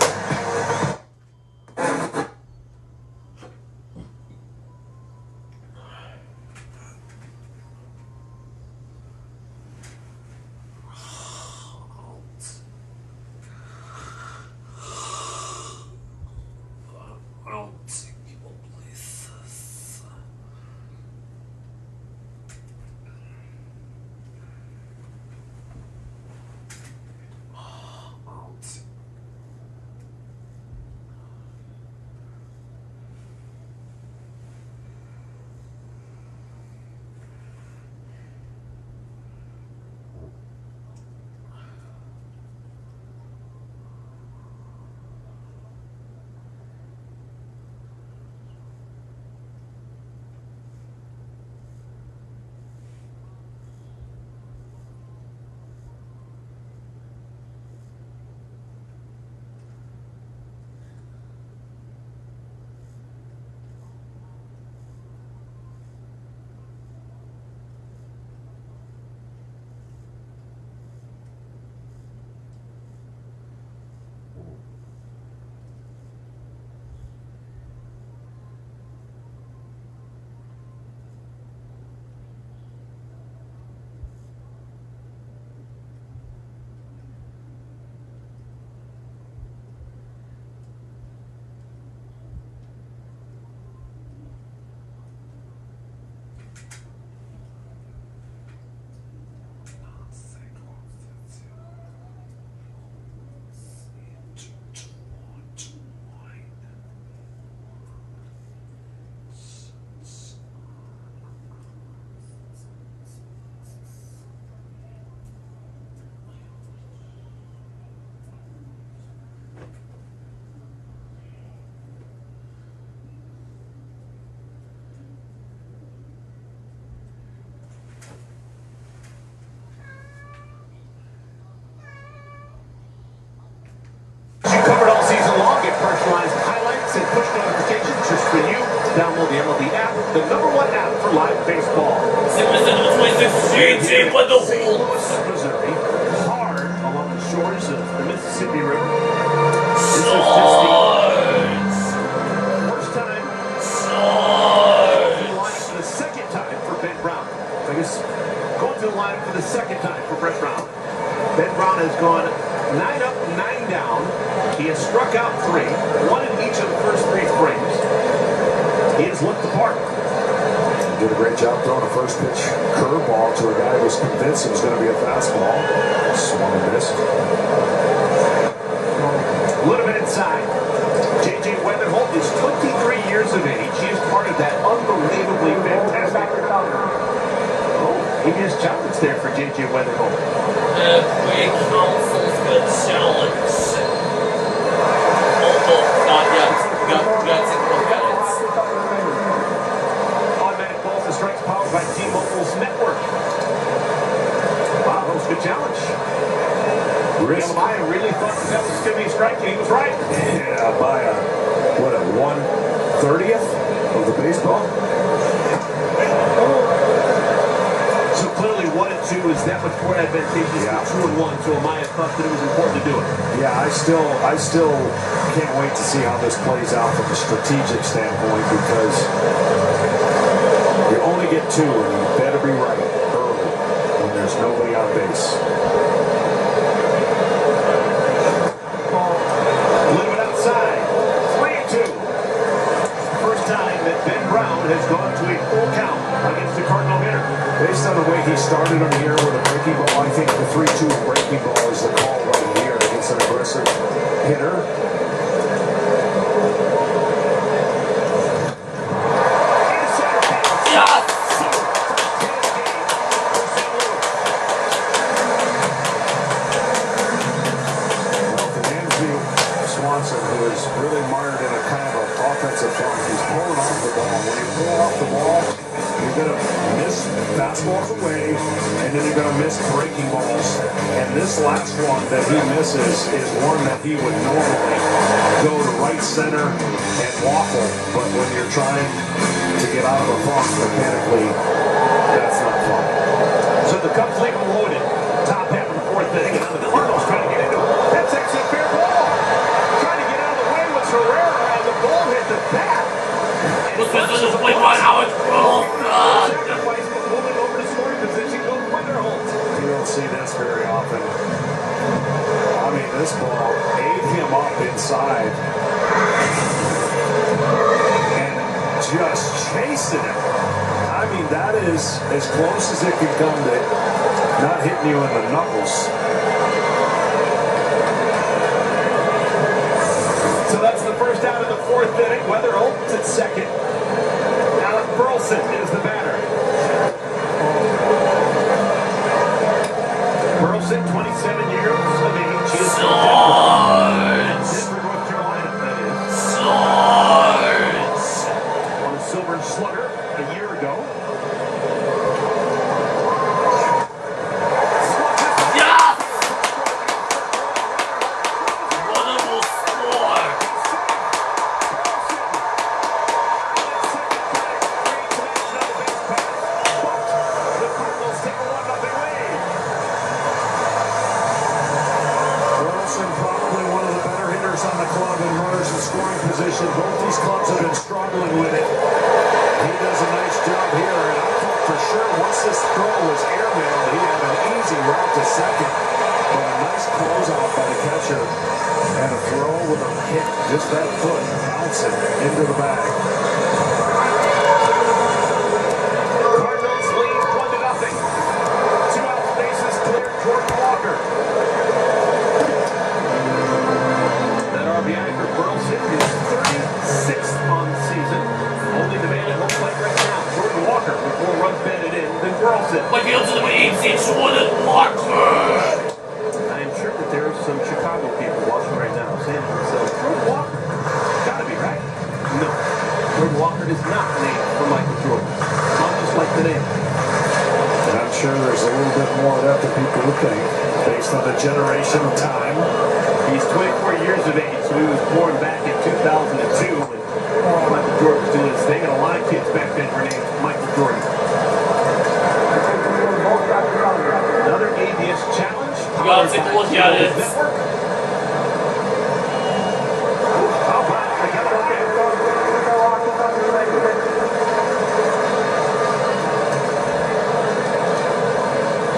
the #1 app for live baseball. Sickness into the 26, JJ Wetherholt. St. Louis, Missouri, hard along the shores of the Mississippi River. This is just the first time going to the line for the second time for Ben Brown. I guess going to the line for the second time for Brett Brown. Ben Brown has gone 9 up, 9 down. He has struck out 3, 1 in each of the first 3 frames. He has looked the part. Did a great job throwing a first pitch curveball to a guy who was convinced it was going to be a fastball. Swung and missed. A little bit inside. J.J. Wetherholt is 23 years of age. He is part of that unbelievably fantastic. Oh, he missed challenge there for J.J. Wetherholt. Halfway council's good challenge. Oh, not yet. We got to take a look at it. Automatic balls and strikes powered by T-Mobile's network. Wow, that was a good challenge. Amaya really thought that was going to be a strike, and he was right. Yeah, by a 1/30th of the baseball. So clearly 1 and 2 is that much more advantageous than 2 and 1. So Amaya thought that it was important to do it. Yeah, I still can't wait to see how this plays out from a strategic standpoint, because you only get 2 and you better be right early when there's nobody on base. A little bit outside. 3-2. First time that Ben Brown has gone to a full count against the Cardinal hitter. Based on the way he started him here with a breaking ball, I think the 3-2 breaking ball is the call right here against an aggressive hitter. Yes! Well, for Dansby, Swanson, who is really mired in a kind of an offensive funk, he's pulling off the ball. When you pull off the ball, you're going to miss fastballs away, and then you're going to miss breaking balls. And this last one that he misses is one that he would normally go to right center and waffle. But when you're trying to get out of a funk mechanically, that's not fun. So the Cubs leave him loaded. Top half of the 4th inning. And the Cardinals trying to get into it. That's actually a fair ball. Trying to get out of the way was Herrera, and the ball hit the bat. This is a play by Alex Roll. Sacrifice, but moving over to scoring position goes Wetherholt. You don't see this very often. I mean, this ball ate him up inside and just chasing him. I mean, that is as close as it can come to not hitting you in the knuckles. So that's the first out of the 4th inning. Wetherholt at second. Alec Burleson is the batter. Burleson, 27 years of age. He is from Denver, North Carolina, that is. On a Silver Slugger a year ago. Yes! Wonderful score! The Cardinals take a 1-0 lead. Burleson, probably one of the better hitters on the club in runners in scoring position. Both these clubs have been struggling with it. He does a nice job here, and I thought for sure once this throw was airmailed, he had an easy route to second. But a nice closeout by the catcher, and a throw with a hit, just that foot, bouncing into the bag. Cardinals lead 1-0. 2 out bases cleared. Jordan Walker. That RBI for Burleson is 36th on the season. Only the man at home plate right now, Jordan Walker, with 4 runs batted in than Burleson. But he also needs Jordan Walker! I am sure that there are some Chicago people watching right now saying to themselves, Jordan Walker? Gotta be right. No. Jordan Walker is not named for Michael Jordan. Not just like the name. And I'm sure there's a little bit more of that than people would think, based on the generation of time. He's 24 years of age, so he was born back in 2002 when Michael Jordan's doing his thing, and a lot of kids back then were named Michael Jordan. Another ABS challenge. You gotta take a look at it. Network. How about it?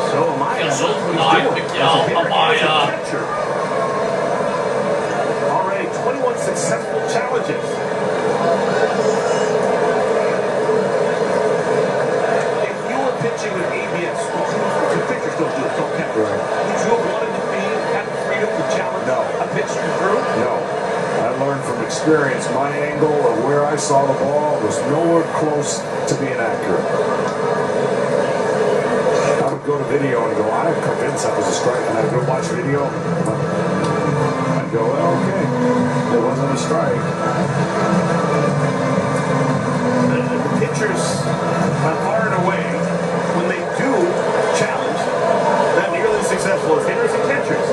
So Amaya knows what he's doing. Miguel, Amaya. Already 21 successful challenges. If you were pitching with ABS, the pitchers don't do it, don't catch. Would you have wanted to have the freedom to challenge a pitch you threw? No. I learned from experience my angle of where I saw the ball was nowhere close to being accurate. I would go to video and go, I'm convinced that was a strike, and I'd go watch video. I'd go, well, okay, it wasn't a strike. The pitchers are far and away, when they do challenge, not nearly as successful as hitters and catchers.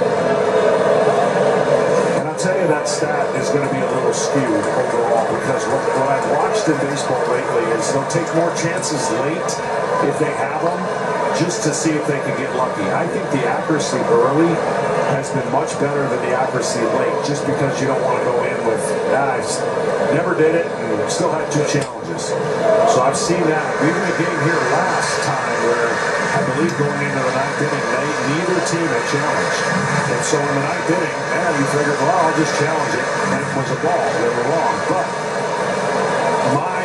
And I'll tell you that stat is going to be a little skewed overall, because what I've watched in baseball lately is they'll take more chances late if they have them, just to see if they can get lucky. I think the accuracy early has been much better than the accuracy late, just because you don't want to go in with, I never did it and still had 2 challenges. So I've seen that. Even a game here last time where I believe going into the 9th inning, neither team had challenged. And so in the 9th inning, you figured, well, I'll just challenge it, and it was a ball. They were wrong. But my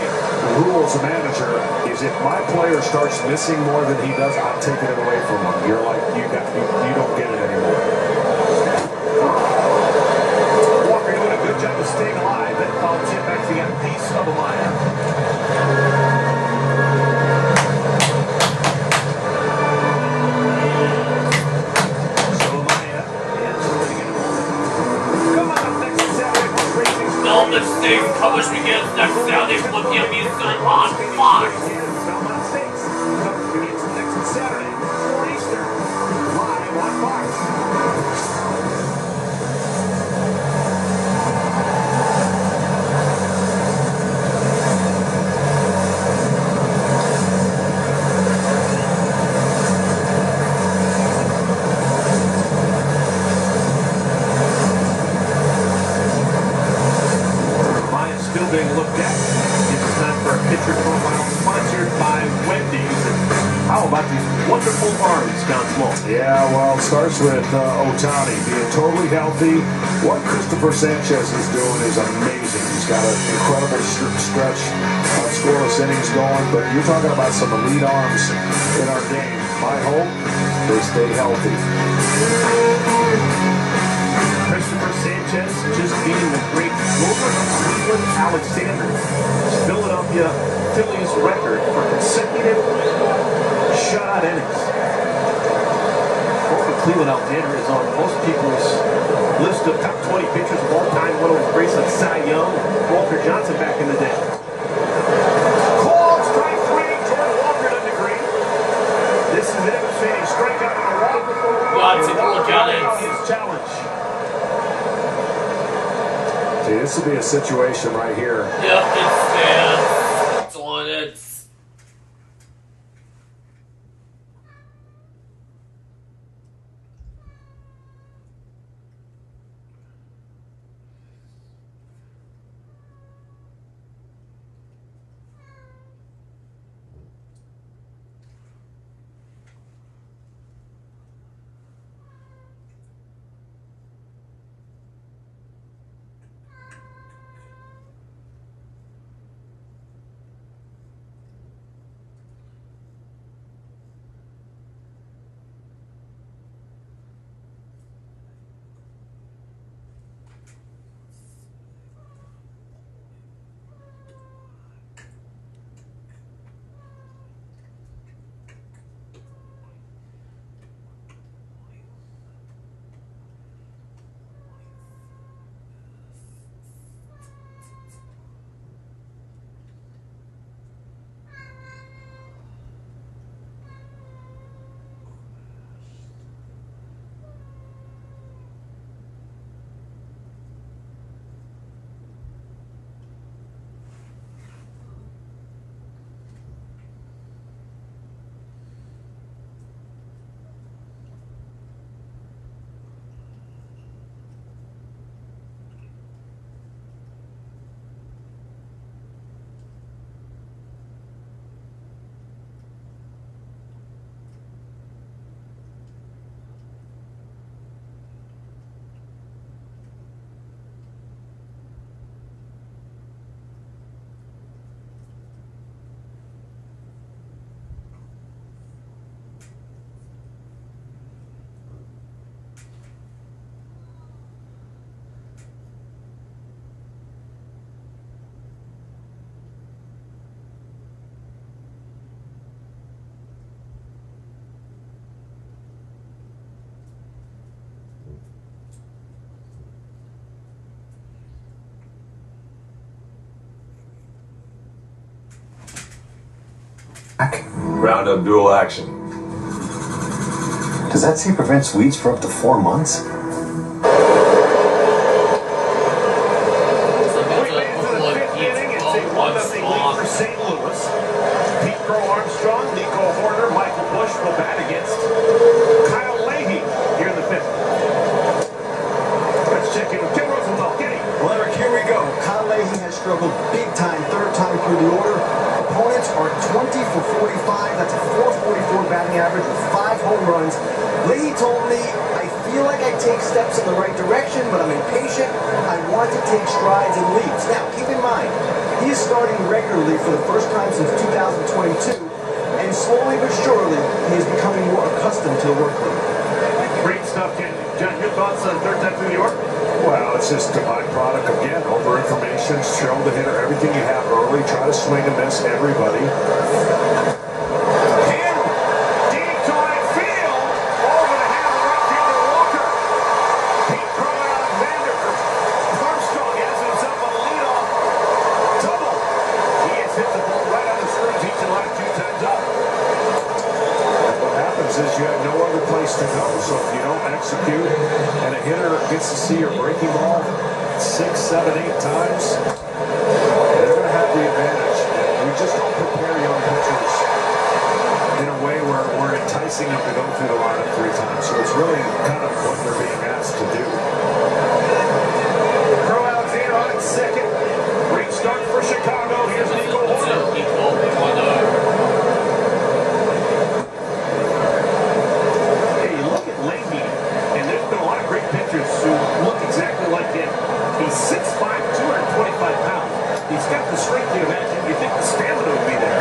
rule as a manager is if my player starts missing more than he does, I'm taking it away from him. You're like, you don't get it anymore. Walker doing a good job of staying alive. That foul tip actually got a piece of Amaya. So Amaya is going to get it. Come on, next Saturday for Racing. Belmont State coverage begins next Saturday, 1 p.m. Eastern on Fox. Belmont State coverage begins next Saturday, 4 Eastern, live on Fox. Still being looked at. It's time for a pitcher profile sponsored by Wendy's. And how about these wonderful arms, John Small? Yeah, well, it starts with Otani being totally healthy. What Christopher Sanchez is doing is amazing. He's got an incredible stretch of scoreless innings going, but you're talking about some elite arms in our game. My hope, they stay healthy. Christopher Sanchez just beating the great Cleveland Alexander. Philadelphia Phillies record for consecutive shutout innings. Cleveland Alexander is on most people's list of top 20 pitchers of all time. One of the greats like Cy Young, Walter Johnson back in the day. Called strike 3, Jordan Walker doesn't agree. This is a devastating strikeout on the wall. Take a look at it. His challenge. See, this will be a situation right here. Yep, it stands. It's on it. Roundup dual action. Does that say prevents weeds for up to 4 months? St. Louis. Pete Crow, Armstrong, Nico Horner, Michael Bush will bat against Kyle Leahy here in the fifth. Let's check in with Kim Rosenthal. Kenny. Well, Eric, here we go. Kyle Leahy has struggled big time, third time through the order. Opponents are 20 for 45. That's a 444 batting average with 5 home runs. Leahy told me, I feel like I take steps in the right direction, but I'm impatient. I want to take strides and leaps. Now, keep in mind, he is starting regularly for the first time since 2022, and slowly but surely, he is becoming more accustomed to the workload. Great stuff, Ken. John, your thoughts on third time through New York? Well, it's just a byproduct again. Over information, show the hitter everything you have early. Try to swing and miss everybody. Is you have no other place to go. So if you don't execute and a hitter gets to see your breaking ball 6, 7, 8 times, they're going to have the advantage. And we just don't prepare young pitchers in a way where we're enticing them to go through the lineup 3 times. So it's really kind of what they're being asked to do. Crow Alexander on at second. Great start for Chicago. Here's Nico Horner. He's 6'5", 225 pounds. He's got the strength you imagine. You think the stamina would be there.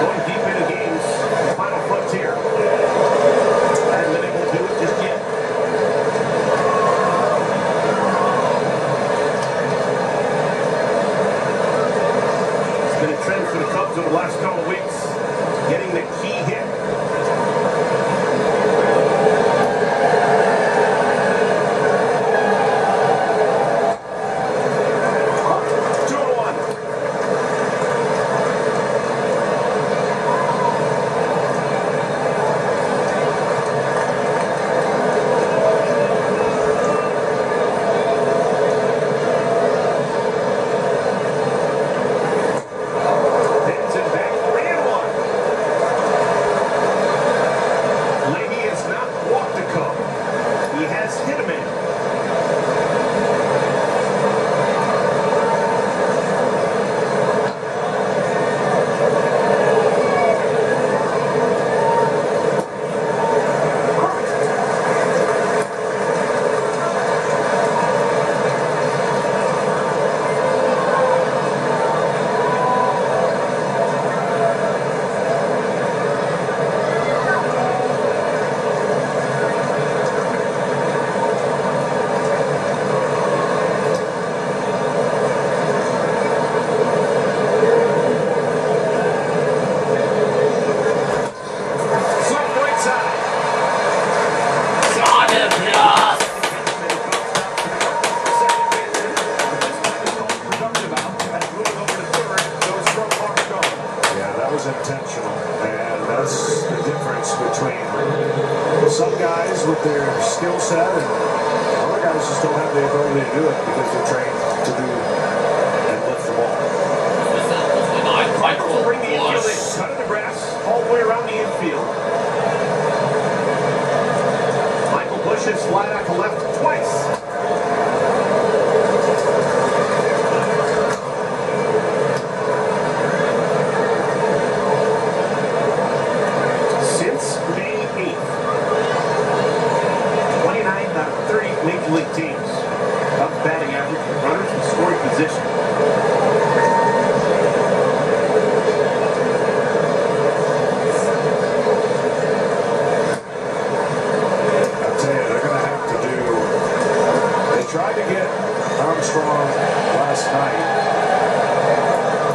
Going deep into games, the final frontier. Hasn't been able to do it just yet. It's been a trend for the Cubs over the last couple of weeks. Getting the key hit. Intentional, and that's the difference between some guys with their skill set and other guys just don't have the ability to do it because they're trained to do and lift the ball. Michael will bring the infield in, cut of the grass all the way around the infield. Michael Bush is flat out to left twice. Major League teams. Cubs batting average, runners in scoring position. I'll tell you, they're going to have to do. They tried to get Armstrong last night.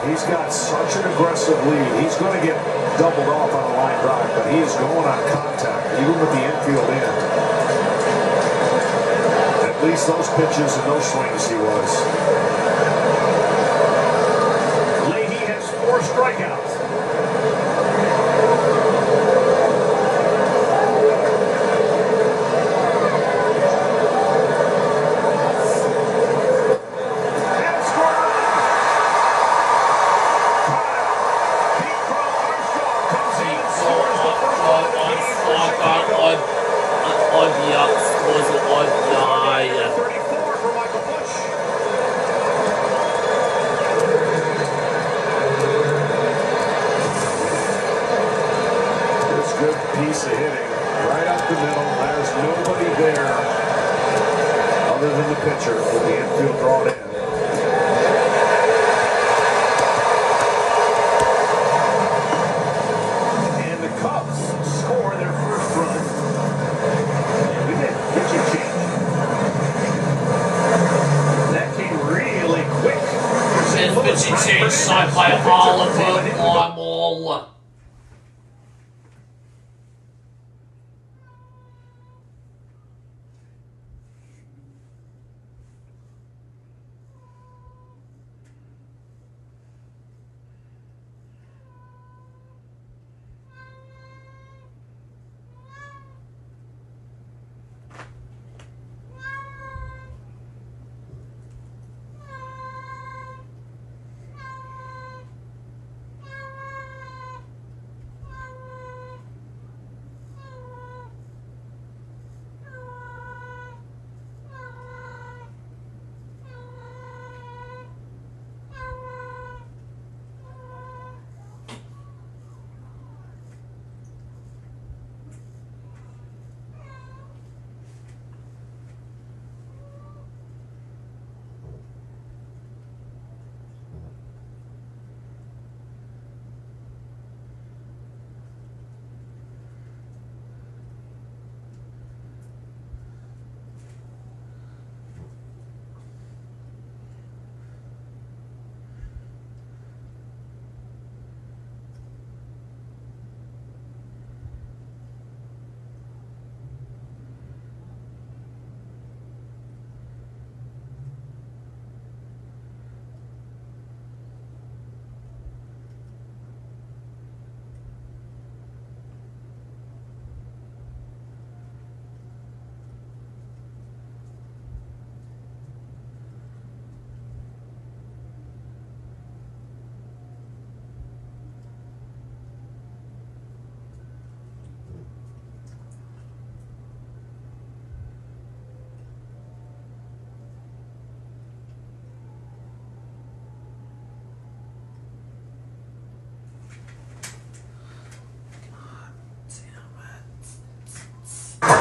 He's got such an aggressive lead. He's going to get doubled off on a line drive, but he is going on contact, even with the infield in. At least those pitches and those swings he was. Leahy has 4 strikeouts. And score! Pete Crow Armstrong comes in and scores the first one of the game for Chicago. Ja. 34 for Michael Bush. This good piece of hitting right up the middle. There's nobody there other than the pitcher with the infield drawn in. And the Cubs score their first run. And we get pitching change. That came really quick. And pitching change signed by Oliver Marmol.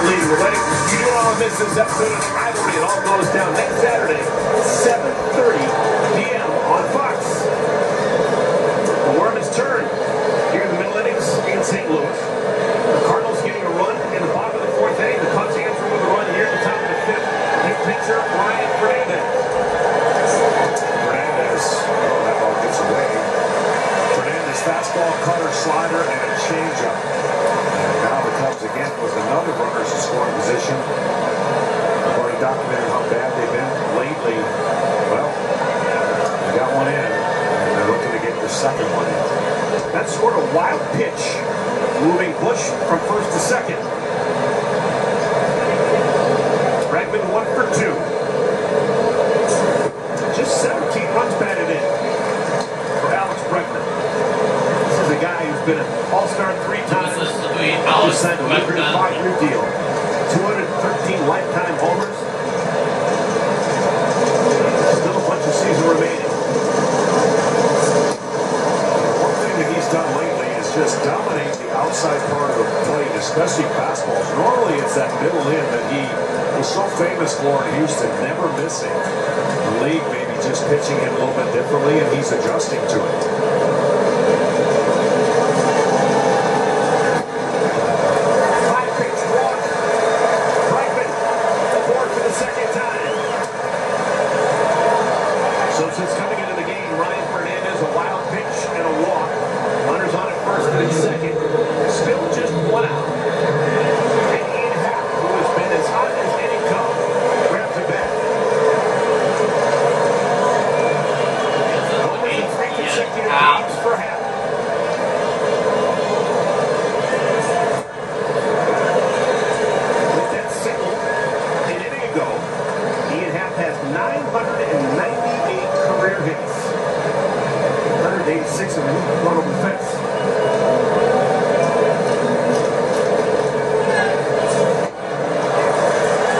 Leading the way. You don't want to miss this episode of the rivalry. It all goes down next Saturday, 7:30 p.m. on Fox. The worm has turned here in the middle innings in St. Louis. The Cardinals getting a run in the bottom of the 4th inning. The Cubs answering with a run here at the top of the 5th. New pitcher, Ryan Fernandez. That ball gets away. Fernandez, fastball, cutter, slider, and a changeup. And now the Cubs again with another runners in scoring position. I've already documented how bad they've been lately. Well, they got one in, and they're looking to get their second one in. That scored a wild pitch, moving Bush from first to second. Bregman 1 for 2. Just 17 runs batted in for Alex Bregman. This is a guy who's been an all-star 3 times. Just signed a 5-year deal. 213 lifetime homers. Still a bunch of season remaining. One thing that he's done lately is just dominate the outside part of the plate, especially fastballs. Normally it's that middle in that he was so famous for in Houston, never missing. The league maybe just pitching him a little bit differently, and he's adjusting to it. Out. 998 career hits. 186 of them run over the fence.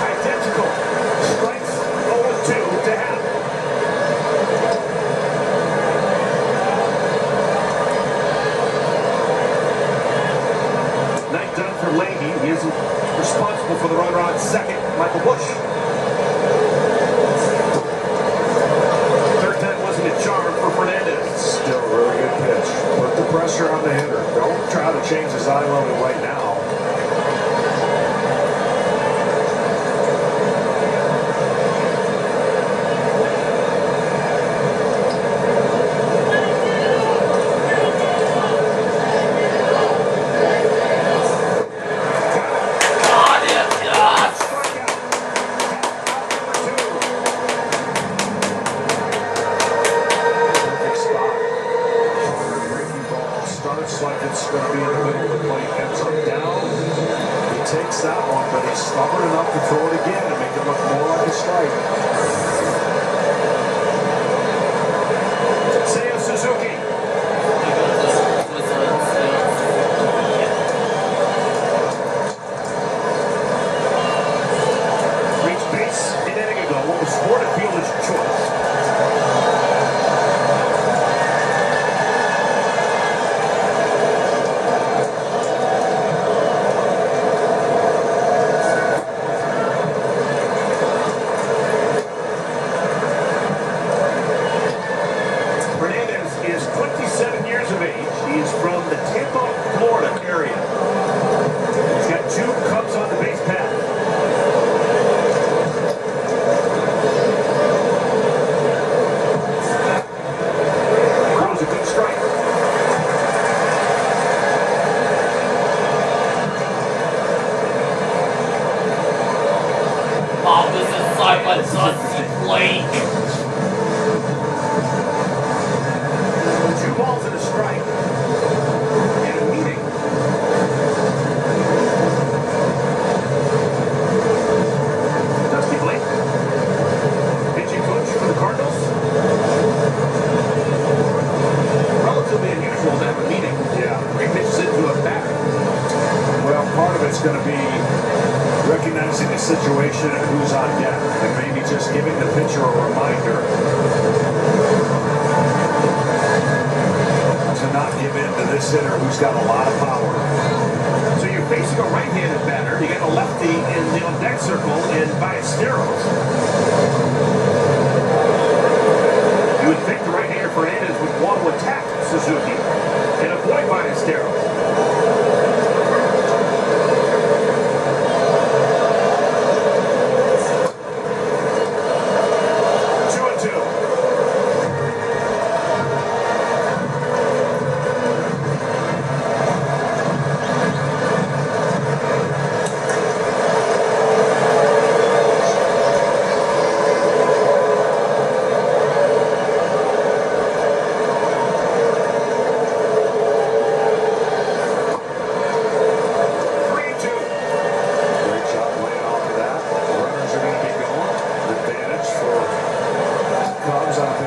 Identical. Strikes 0-2 to half. Night done for Leahy. He isn't responsible for the runner on second. Michael Bush. Third time wasn't a charm for Fernandez. Still a really good pitch. Put the pressure on the hitter. Don't try to change his eye level right now. Starts like it's going to be in the middle of the plate, ends up down. He takes that one, but he's stubborn enough to throw it again and make it look more like a strike. Seiya Suzuki. Reached base an inning ago. What was Ford a fielder's choice? He's from the Tampa, Florida area. He's got 2 Cubs on the base path. Throws a good strike. Opposite side by Dusty Blake. 2 balls and a strike. Dusty Blake, pitching coach for the Cardinals. Relatively unusual to have a meeting. Yeah. 3 pitches into a batter. Well, part of it's going to be recognizing the situation and who's on deck, and maybe just giving the pitcher a reminder to not give in to this hitter who's got a lot of power. So you're facing a right-handed batter. You got a lefty in the on-deck circle in Ballesteros. You would think the right-hander Fernandez would want to attack Suzuki and avoid Ballesteros. 2-2.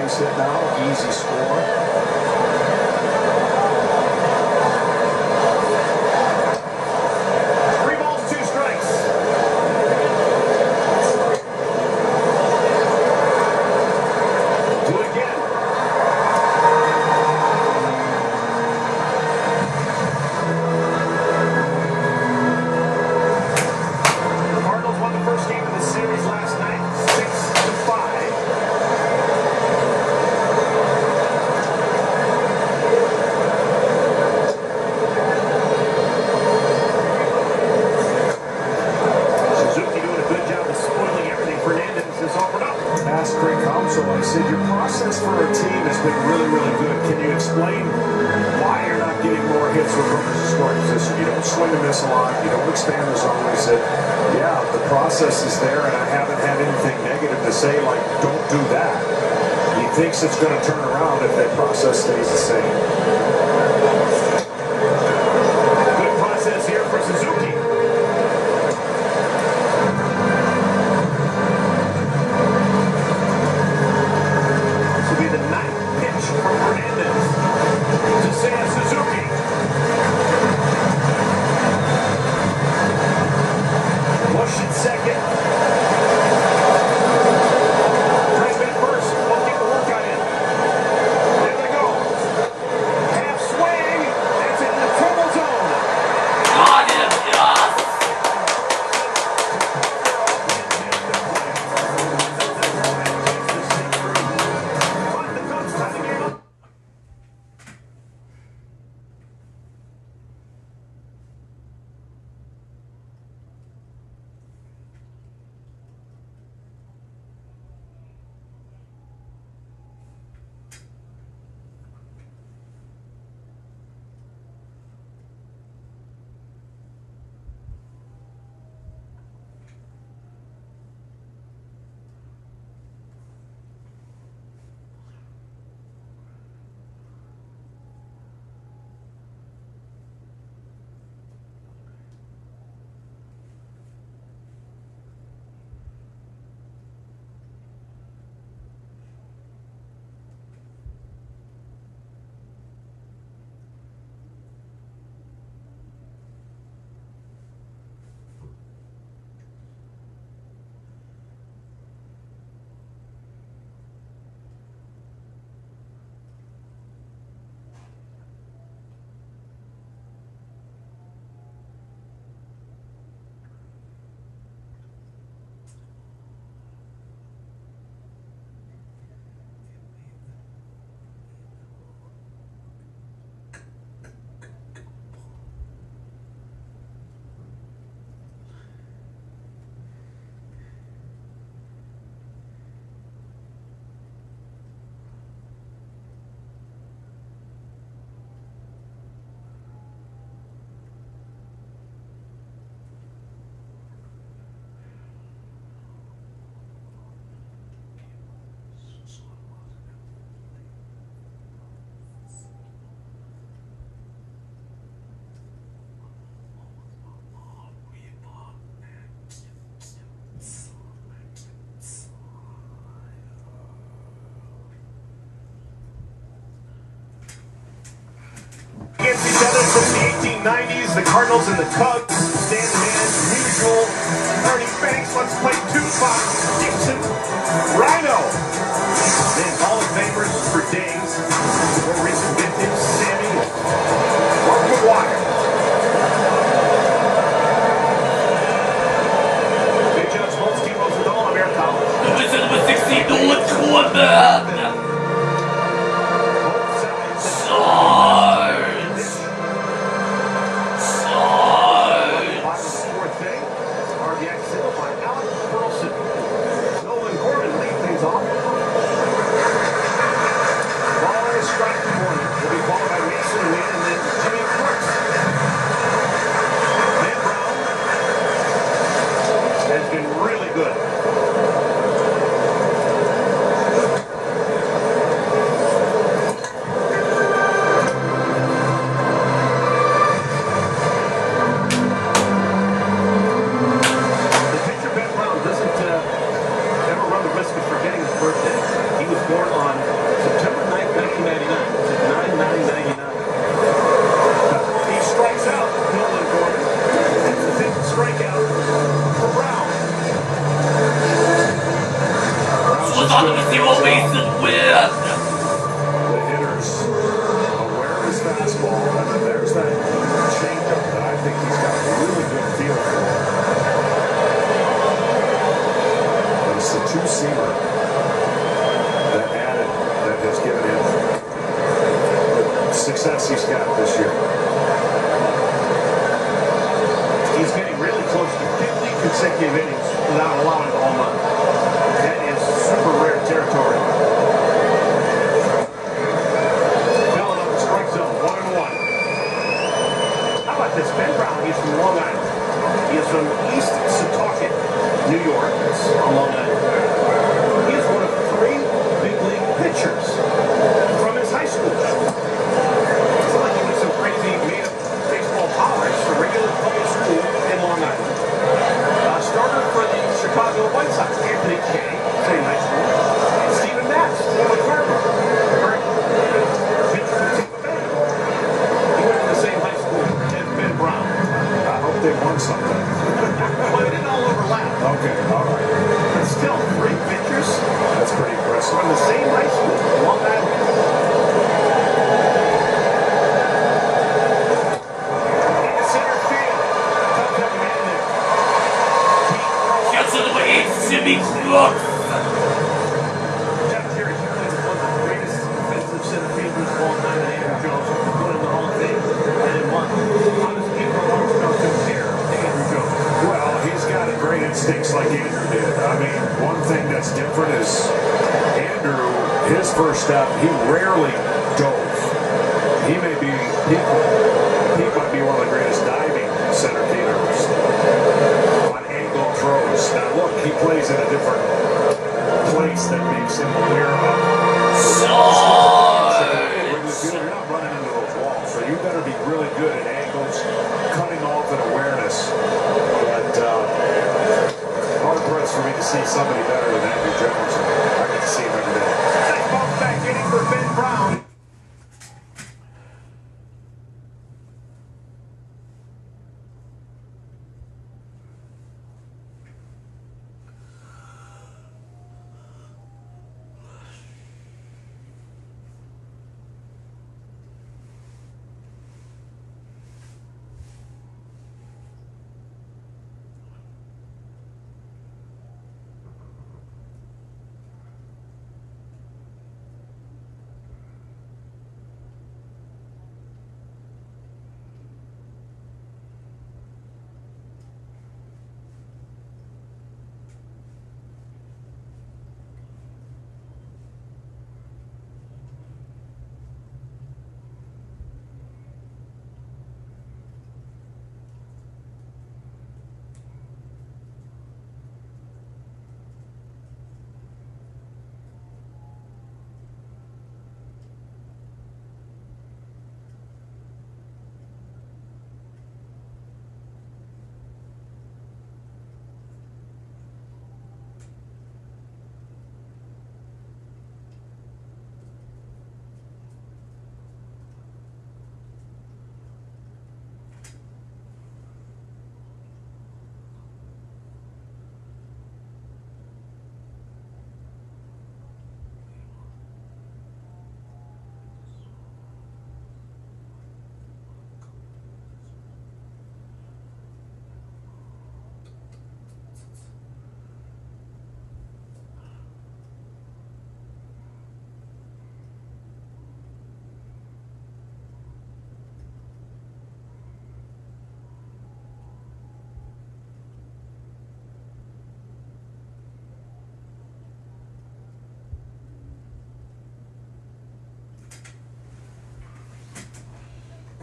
Hit now, easy score. 3 balls, 2 strikes. Do it again. The Cardinals won the first game of the series last night, 6-5. So I said, your process for a team has been really, really good. Can you explain why you're not getting more hits with runners in scoring position? You don't swing and miss a lot. You don't expand the zone. I said, yeah, the process is there, and I haven't had anything negative to say, like, don't do that. He thinks it's going to turn around if that process stays the same. Good process here for Suzuki. Since the 1890s, the Cardinals and the Cubs stand the man usual. Ernie Banks, let's play Tupac, Dixon, Rhino. Then Hall of Famers for days. More recent vintage, Sammy, Mark McGuire. Big Judge Bolts team-ups with All-American College. Number 16, Nolan Coleman. Success he's got this year. He's getting really close to 50 consecutive innings without allowing a home run. That is super rare territory. Filling up the strike zone, 1-1. How about this? Ben Brown, he's from Long Island. He is from East Setauket, New York. It's on Long Island. He is one of 3 big league pitchers from his high school. Chicago White Sox, Anthony Kay, same high school, and Stephen Matz, former Cardinal. He went to the same high school as Ben Brown. I hope they won something. Well, they didn't all overlap. Okay, all right. But still, 3 pitchers. That's pretty impressive. From the same high school, Long Island. Into center field. Comes up man there. Gets into the 8, Jimmy Crooks. Jeff Terry Hughes is one of the greatest defensive center fielders of all time, and Andrew Jones put in the Hall of Fame and won. How does Miguel Armstrong compare to Andrew Jones? Well, he's got great instincts like Andrew did. I mean, one thing that's different is Andrew, his first step, he rarely dove. He might be one of the greatest diving center fielders on angle throws. Now look, he plays in a different place that makes him aware of. You're not running into those walls, so you better be really good at angles, cutting off and awareness. But hard pressed for me to see somebody better than Andrew Jones. I get to see him every day. Nice bounce back inning for Ben Brown.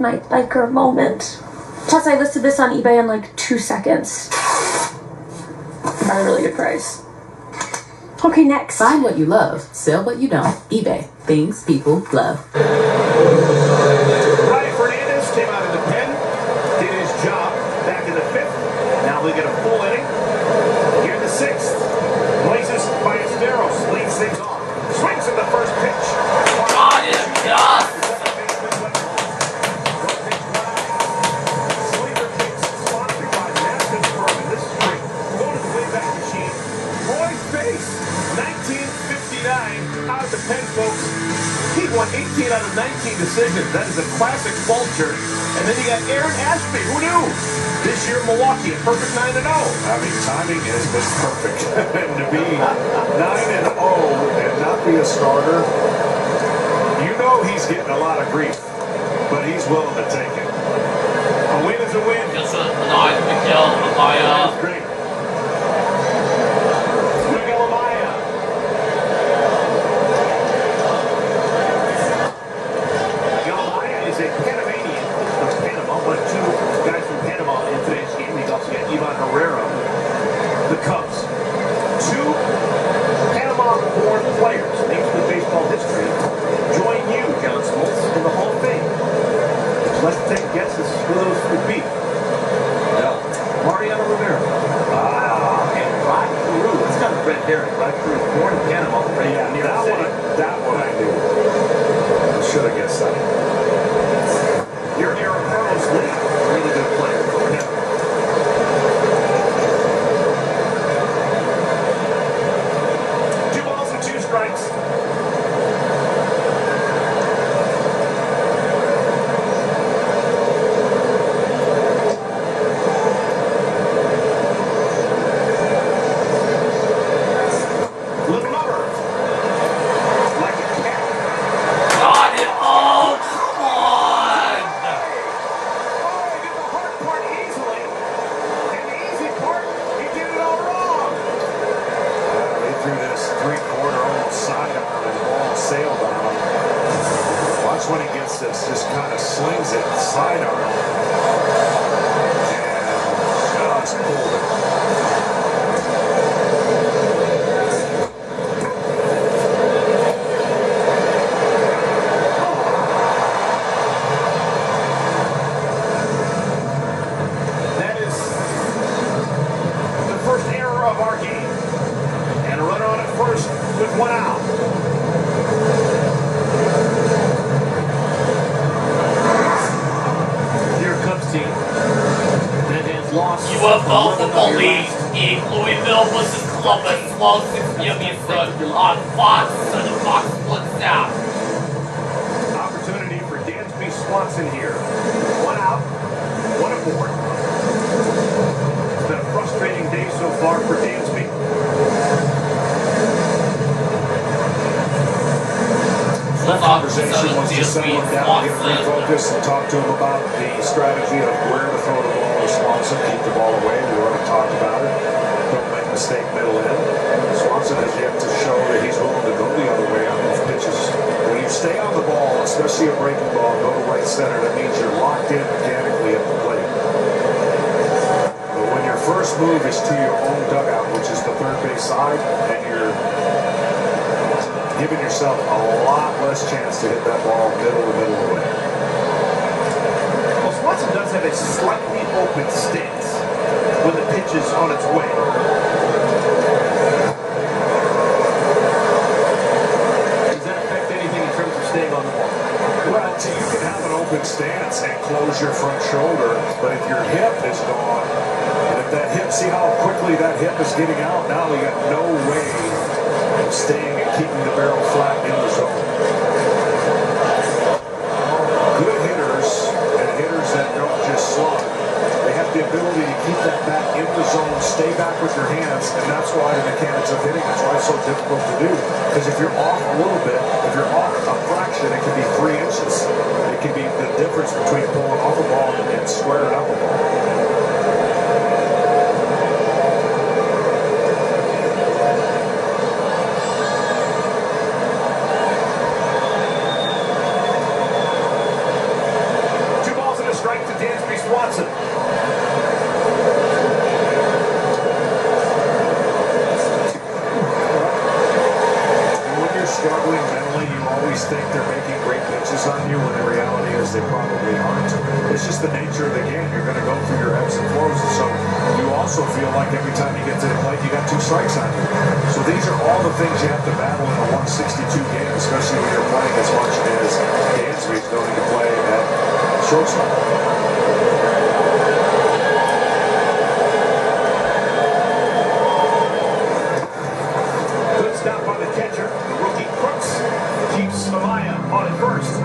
my biker moment. Plus, I listed this on eBay in like 2 seconds. At a really good price. Okay, next. Find what you love, sell what you don't. eBay. Things people love. Ronnie Fernandez came out of the pen, did his job back in the 5th. Now we get a full inning. Here in the 6th, Blazes by Esteros leads things off. Swings in the first pitch. Got him, yes! Sleeper kicks, sponsored by Madison Furman. This is great. Go to the Wayback Machine. Roy's base, 1959, out of the pen, folks. He won 18 out of 19 decisions. That is a classic vulture. And then you got Aaron Ashby. Who knew? This year, Milwaukee, a perfect 9-0. I mean, timing has been perfect. And to be 9-0 and not be a starter, you know he's getting a lot of grief, but he's willing to take it. A win is a win. Just a nice Miguel, Amaya. That's great. Miguel Amaya. Miguel Amaya is a Panamanian from Panama. One of 2 guys from Panama in today's game. We also got Ivan Herrera, the Cubs. 2 Panama-born players, names with baseball history, join you, John Smoltz, in the Hall of Fame. Let's take guesses who those would be. Mariano Rivera. And Rod Carew. It's kind of red herring. Rod Carew was born in Panama, right near the city. That one I knew. I should have guessed that. Your Aaron Carlos Lee, really good player for him. Two balls and 2 strikes. Little number. Like a cat. Got it! Oh, come on! Oh, he did the hard part easily. And the easy part, he did it all wrong. They threw this 3-quarter almost side on and the ball sailed on him. Watch when he gets this, just kind of slings it side on him. And just pulled it. That is the first error of our game. And a runner on at first with 1 out. Dear Cubs team that has lost. You are both the police in Louisville versus Columbus, 12:6 p.m. Eastern on Fox and the Fox Sports app. Opportunity for Dansby Swanson here. 1 out, 1 aboard. It's been a frustrating day so far for Dansby. That conversation was to settle him down, get refocused, and talk to him about the strategy of where to throw the ball to Swanson, keep the ball away. We already talked about it. Don't make a mistake middle in. Swanson has yet to show that he's willing to go the other way on those pitches. When you stay on the ball, especially a breaking ball, go to right center, that means you're locked in mechanically at the plate. But when your first move is to your own dugout, which is the third base side, and you're giving yourself a lot less chance to hit that ball middle to middle away. Well, Swanson does have a slightly open stance when the pitch is on its way. Does that affect anything in terms of staying on the ball? Well, you can have an open stance and close your front shoulder, but if your hip is gone, and if that hip, see how quickly that hip is getting out, now you got no way of staying and keeping the barrel flat in the zone. Good hitters and hitters that don't just slug, they have the ability to keep that bat in the zone, stay back with your hands, and that's why the mechanics of hitting, that's why it's so difficult to do. Because if you're off a little bit, if you're off a fraction, it can be 3 inches. It can be the difference between pulling off a ball and squaring up a ball. struggling mentally, you always think they're making great pitches on you when the reality is they probably aren't. It's just the nature of the game. You're going to go through your ebbs and flows. And so you also feel like every time you get to the plate, you got 2 strikes on you. So these are all the things you have to battle in a 162 game, especially when you're playing as much as Dansby is going to play at shortstop. Amaya on at first.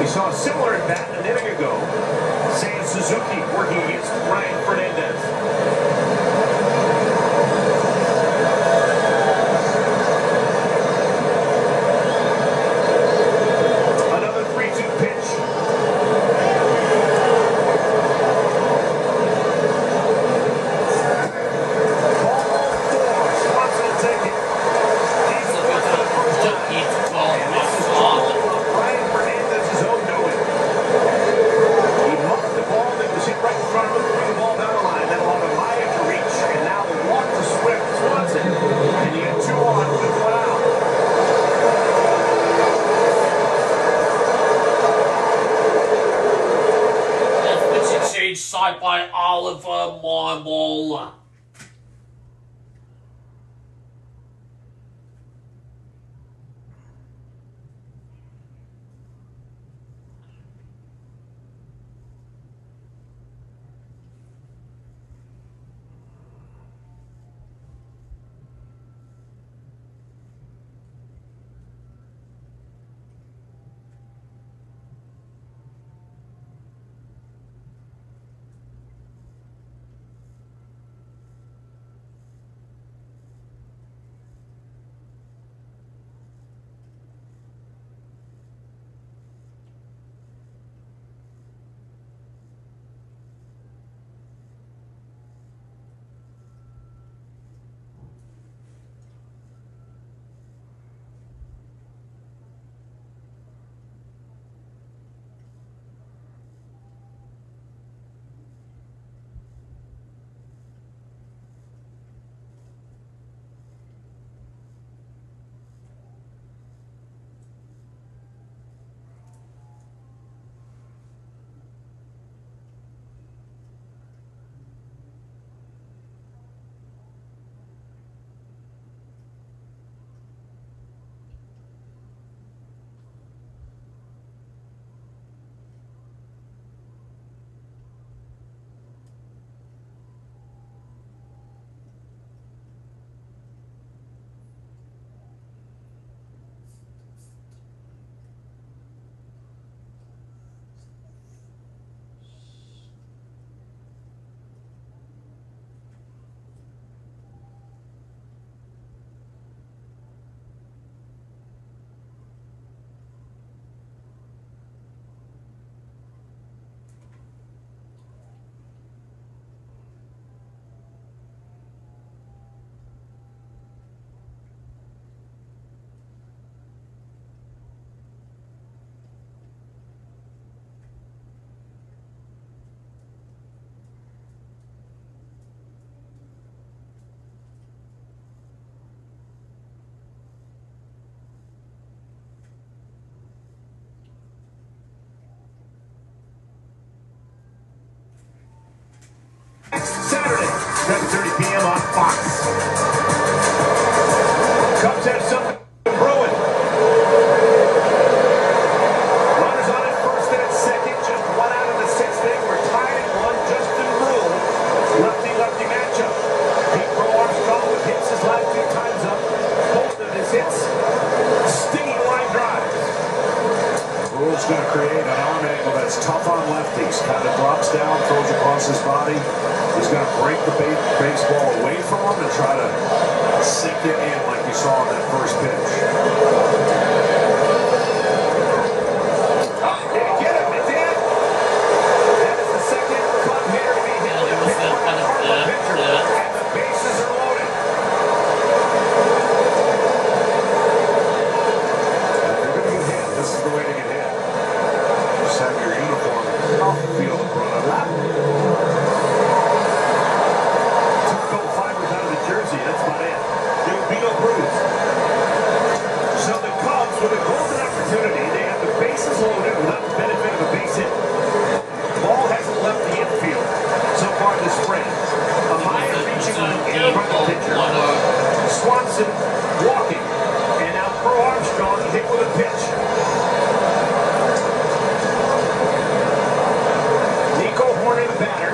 We saw a similar at bat an inning ago. Sam Suzuki working against Ryan Fernandez. Another 3-2 pitch. Ball 4. Swanson will take it. He's the one for the first time. And this is all Ryan Fernandez's own doing. He muffed the ball that was hit right in front of him, threw the ball down the line, then allowed Amaya to reach, and now the walk to Swift, Swanson. And you get 2 on with 1 out. Pitch and change side by Oliver Marmol. Saturday, 7:30 p.m. on Fox. Cubs have something brewing. Runners on at first and at second, just 1 out of the 6th inning. We're tied at 1. Justin Rule, lefty-lefty matchup. Miguel Armstrong with hits his last 2 times up. Both of his hits, stinging line drives. Rule's going to create an arm angle that's tough on lefties. Kind of drops down, throws across his body. He's going to break the baseball away from him and try to sink it in like you saw in that first pitch. off the field in front of him. Two gold fibers out of the jersey, that's about it. There will be no bruise. So the Cubs, with a golden opportunity, they have the bases loaded without the benefit of a base hit. Ball hasn't left the infield so far this spring. Amaya reaching on an air by the pitcher. Swanson walking. And now pro Armstrong hit with a pitch. Horner the batter.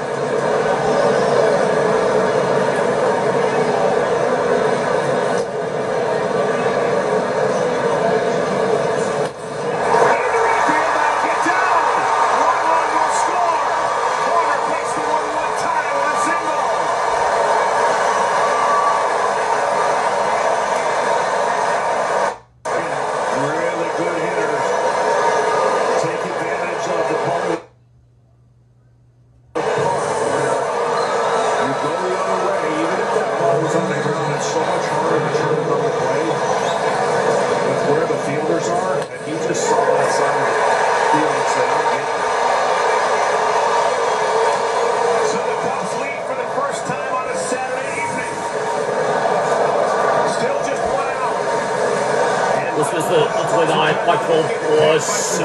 Get down! 1-1 will score. Horner breaks the 1-1 tie with a single. Really good hitters take advantage of the ball. On the ground, it's so much harder to turn another play with where the fielders are, and he just saw that side of the field and said, I'm getting it. So the Cubs lead for the first time on a Saturday evening. Still just 1 out. And This was the Michael Bush.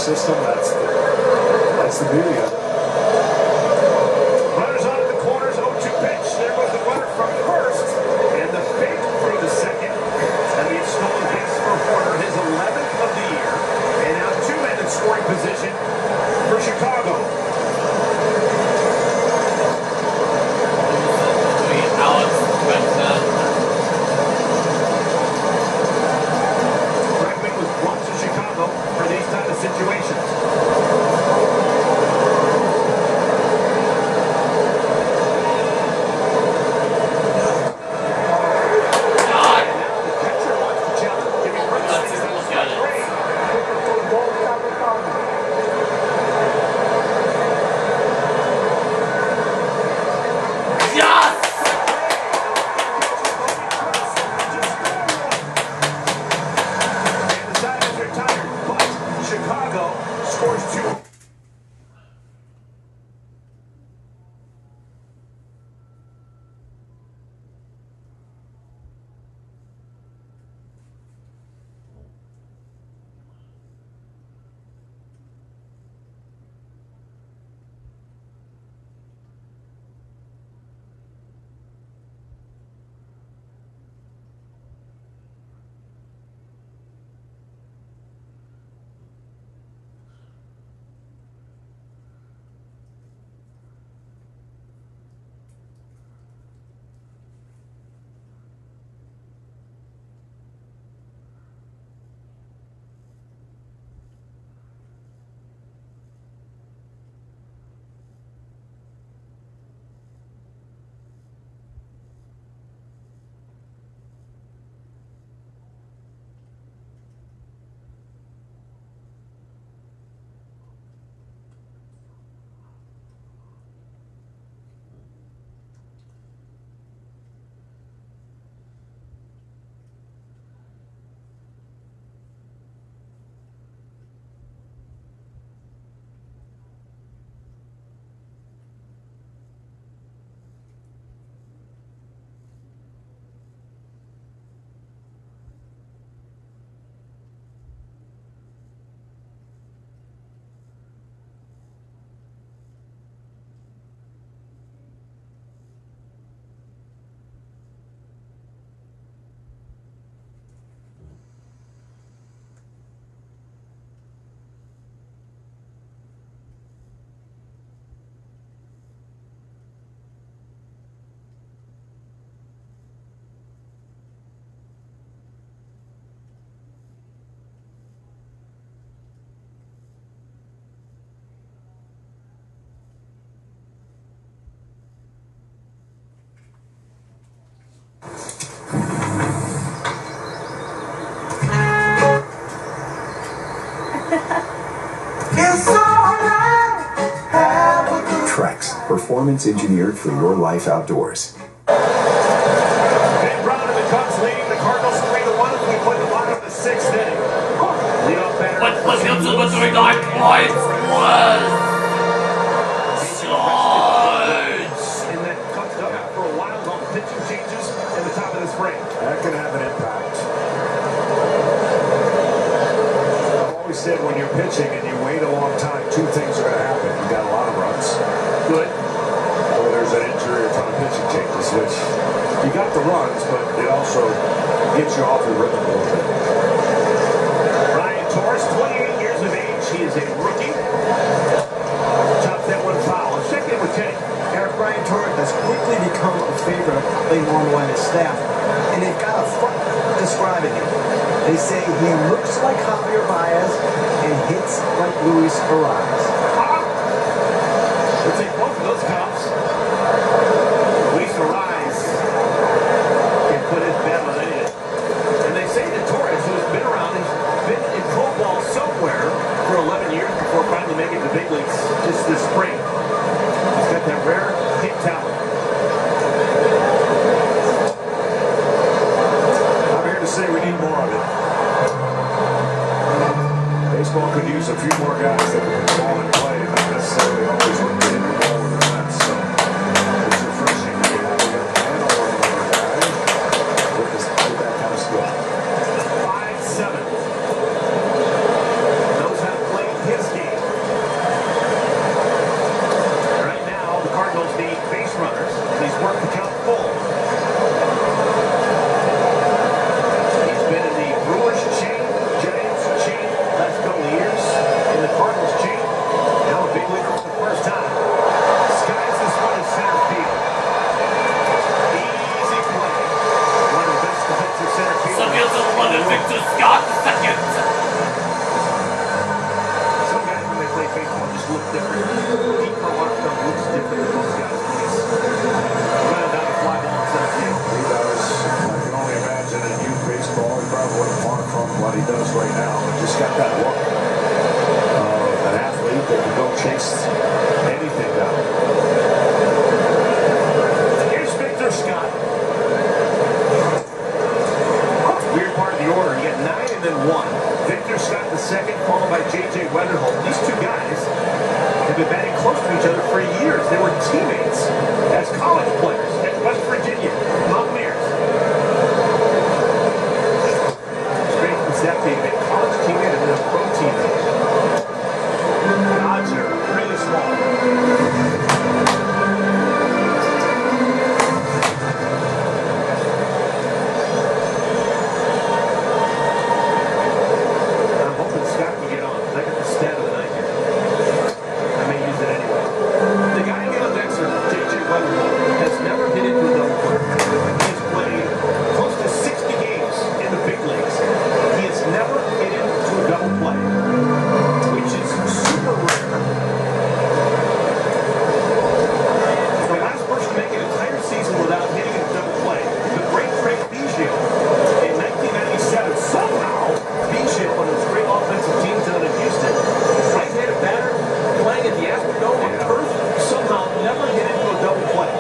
system. That's the beauty of it. Runners on at the corners, 0-2 pitch. There goes the runner from first. And the fake through the second. That'll be a stolen base for Horner, his 11th of the year. And now 2 men in scoring position for Chicago. Bregman was brought to Chicago for these type of situations. Trex, performance engineered for your life outdoors. Ben Brown and the Cubs leading the Cardinals 3-1 as we play the bottom of the 6th inning. Leadoff batter. But was him to the 39 points was in that Cubs dugout for a while on pitching changes in the top of the spring. That can have an impact. I've always said when you're pitching and you wait a long time, 2 things are going to happen. You got a lot of runs. Good. Or there's an injury or ton of pitching changes, which you got the runs, but it also gets you off your rhythm a little bit. Ryan Torres, 28 years of age. He is a rookie. Chops that one foul. Check in with Kenny. Eric Ryan Torres has quickly become a favorite of Clay Mormon and his staff, and they've got a front describing him. They say he looks like Javier Baez and hits like Luis Ariz. We'll take both of those cops. Luis Ariz can put his bet on anything. And they say that Torres, who's been around, has been in pro ball somewhere for 11 years before finally making the big leagues just this spring. He's got that rare hit talent. I'm here to say we need more of it. Baseball could use a few more guys that can ball and play, not necessarily always when getting the ball with the fence. So it's refreshing to have a handle on another guy with that kind of skill. 5-7. Knows how to play his Wetherholt, these two guys have been batting close to each other for years. They were teammates as college players at West Virginia Mountaineers. Straight from that being a college teammate and then a pro teammate. The odds are really small. I'm hoping Scott can get on. I got the stat of the night here. I may use it anyway. The guy in the other excerpt, J.J. Wetherholt, has never hit into a double play. He's played close to 60 games in the big leagues. He has never hit into a double play, which is super rare. The last person to make an entire season without hitting a double play, the great Craig Biggio in 1997. Somehow, Biggio on those great offensive teams down in Houston, right-handed batter, playing at the Astrodome on turf, somehow never hit into a double play.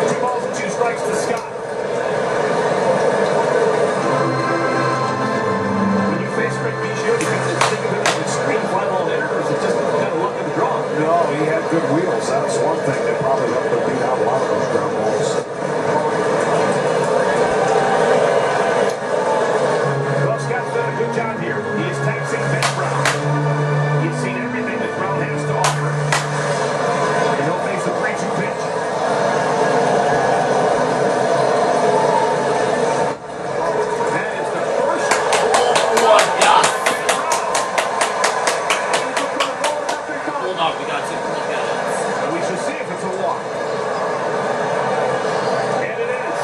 Two balls and two strikes to Scott. When you face Craig Biggio, do you think of him as an extreme fly ball hitter, or is it just kind of luck of the draw? No, he had good wheels. That's one thing that probably helped him beat out a lot of those ground balls. Well, Scott's done a good job here. He is taxing Ben Brown. He's seen everything that Brown has to offer. And he'll face a 3-2 pitch. That is the first What? Yeah. Hold on, we got to look at it. and we shall see if it's a walk. And it is.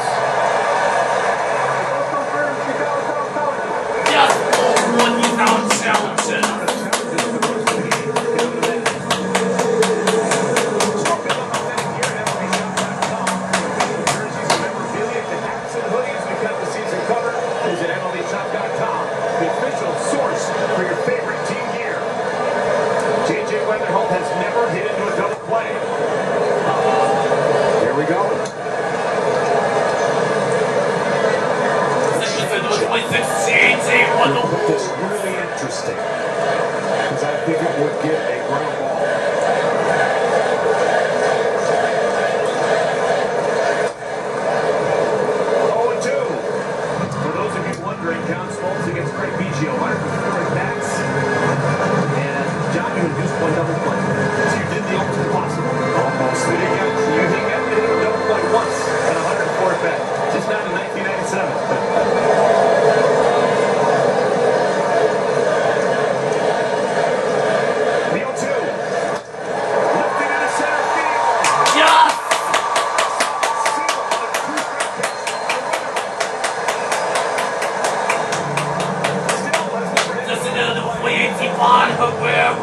Yes. Oh, 1,000 challenges. Visit MLBShop.com, the official source for your favorite team gear. J.J. Wetherholt has never hit into a double play. Here we go. This is 2016. What the? Put this really interesting because I think it would get a ground ball. Oh, and 2. For those of you wondering, John Smoltz against Craig Biggio, 100% bats. And John, you induced one double play. So you did the ultimate possible. Almost. You think that did a double play once at 104 at bat. Just not in 1997. The 0-2. Lifted into center field. Yes. This is another 2081 Herrera.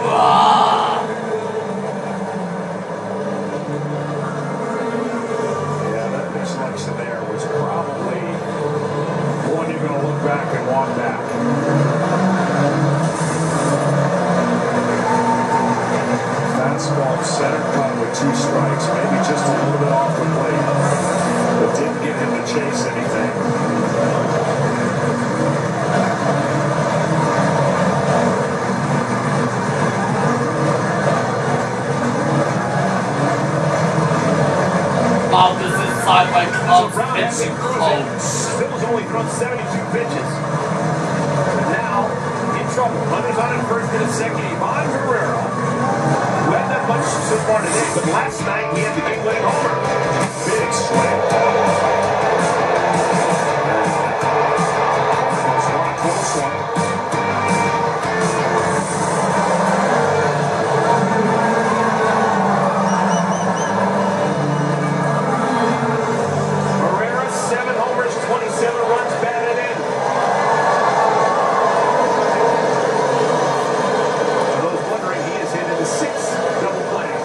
Yeah, that misselection there was probably one you're going to look back and want back. Fastball center cut with 2 strikes, maybe just a little bit off the plate, but didn't get him to chase anything. Wow, this is side by So Cubs Brown has pitching improved. coach. Still has only thrown 72 pitches. But now, in trouble. Runners on at first and at second. Ivan Guerrero. Who hadn't done much so far today, but last night he had the game-winning homer. Big swing. Almost won a close one. Herrera, 7 homers, 27 runs batted in. For those wondering, he has hit into 6 double plays.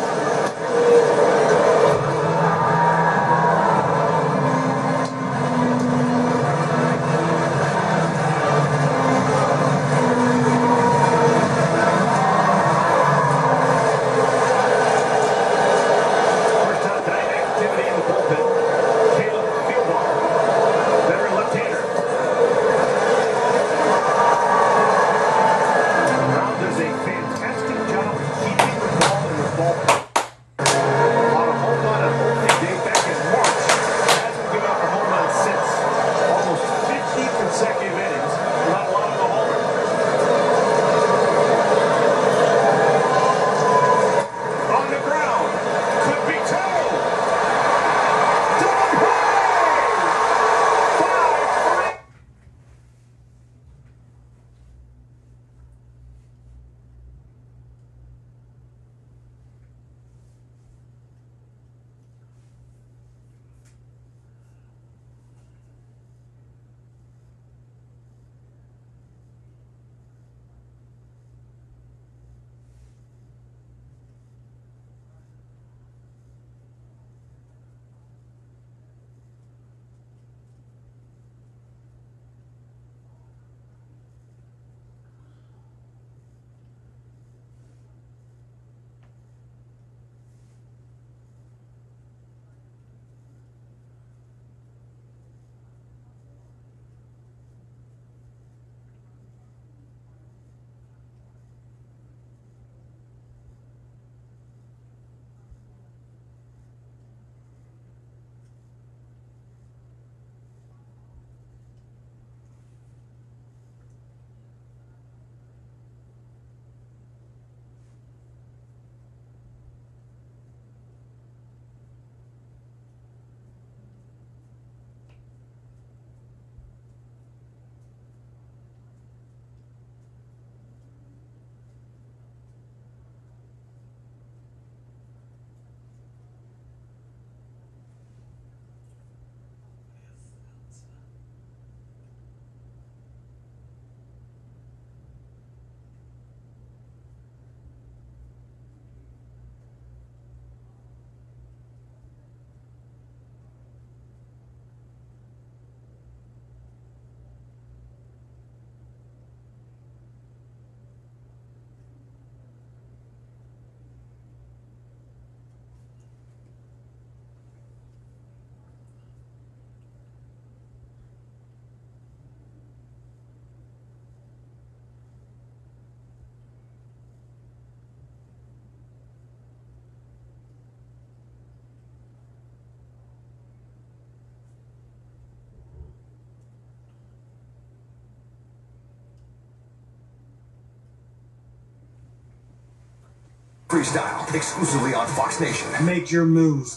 Freestyle, exclusively on Fox Nation. Make your move.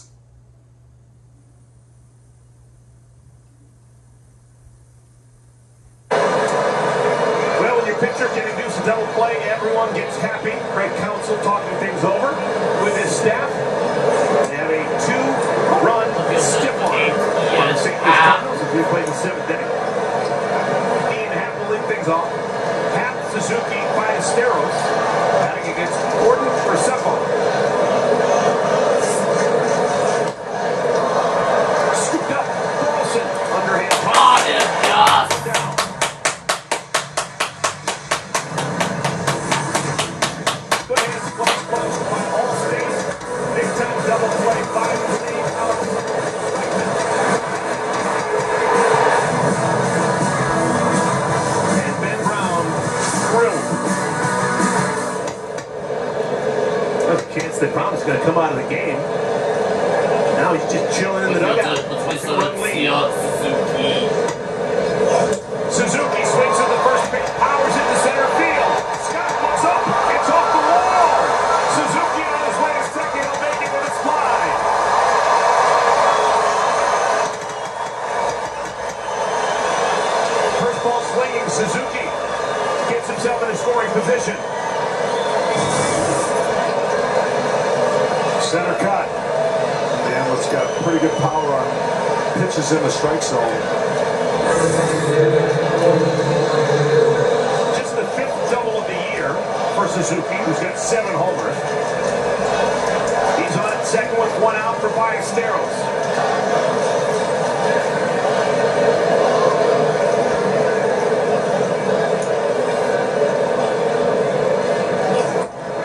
Well, when your pitcher can induce a double play, everyone gets happy. Craig Counsell talking things over with his staff. They have a 2-run stiff arm from St. Louis Cardinals as we play the 7th inning. Ian Happ will lead things off. Happ, Suzuki, Ballesteros batting against Gordon Graceffo. Scooped up, Carlson, underhand. Down. Good hands, close, by all states. Big time double play, 5-3 out. And Ben Brown thrilled. There's a chance that Brown's going to come out of the game. Now he's just chilling in the dugout. Suzuki swings at the first pitch, powers into center field. Scott looks up, it's off the wall. Suzuki on his way to second, he'll make it with a slide. First ball swinging, Suzuki gets himself in a scoring position. Center cut. Dan's got pretty good power on pitches in the strike zone. Just the 5th double of the year for Suzuki, who's got 7 homers. He's on at second with 1 out for Ballesteros.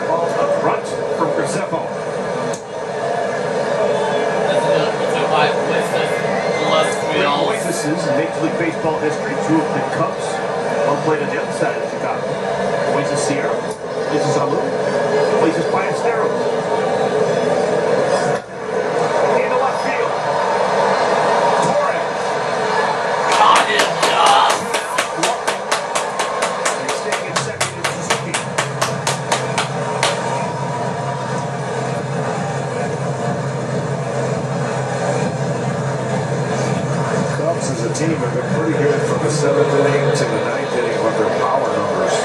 Ball up front from Graceffo. Oases in Major League Baseball history, 2 of the Cubs. One played on the other side of Chicago. Oasis Sierra, Oasis Alu, Oasis Ballesteros. Into left field. Torres. Got it, and staying in second is Suzuki. Cubs as a team have been pretty good from the 7th inning to the 9th inning with their power numbers.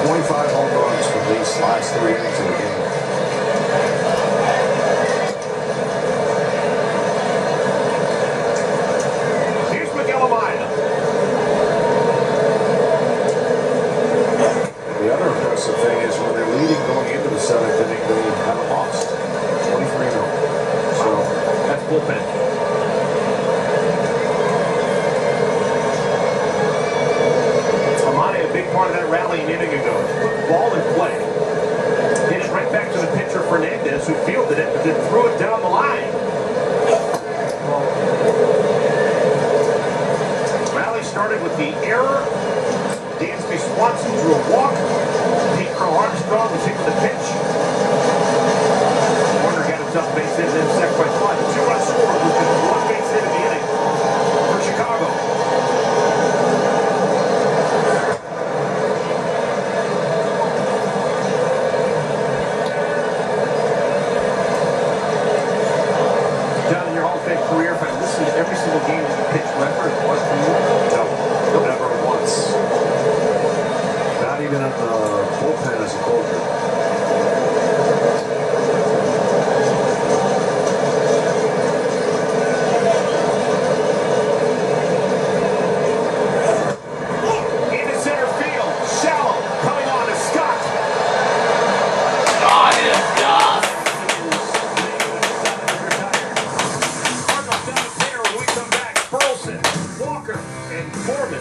25 home runs from these last 3 innings of the game. Here's Miguel Amaya. And the other impressive thing is when they're leading going into the 7th inning, they haven't lost. 23-0. So that's bullpen. Amaya, a big part of that rally an inning ago. Put the ball in play. Hit it right back to the pitcher Fernandez, who fielded it, but then threw it down the line. Rally started with the error. Dansby Swanson drew a walk. Armstrong was hit with the pitch. Warner got himself a base hit and then second by Slide. The 2-run score, which is 1 base hit in the inning for Chicago. Down in your Hall of Fame career, if I listened to every single game that you pitched record, what for you? no, never once. Not even in the bullpen as a closer. Into center field, shallow, coming on to Scott. Cardinals down the pair when we come back. Burleson, Walker, and Foreman.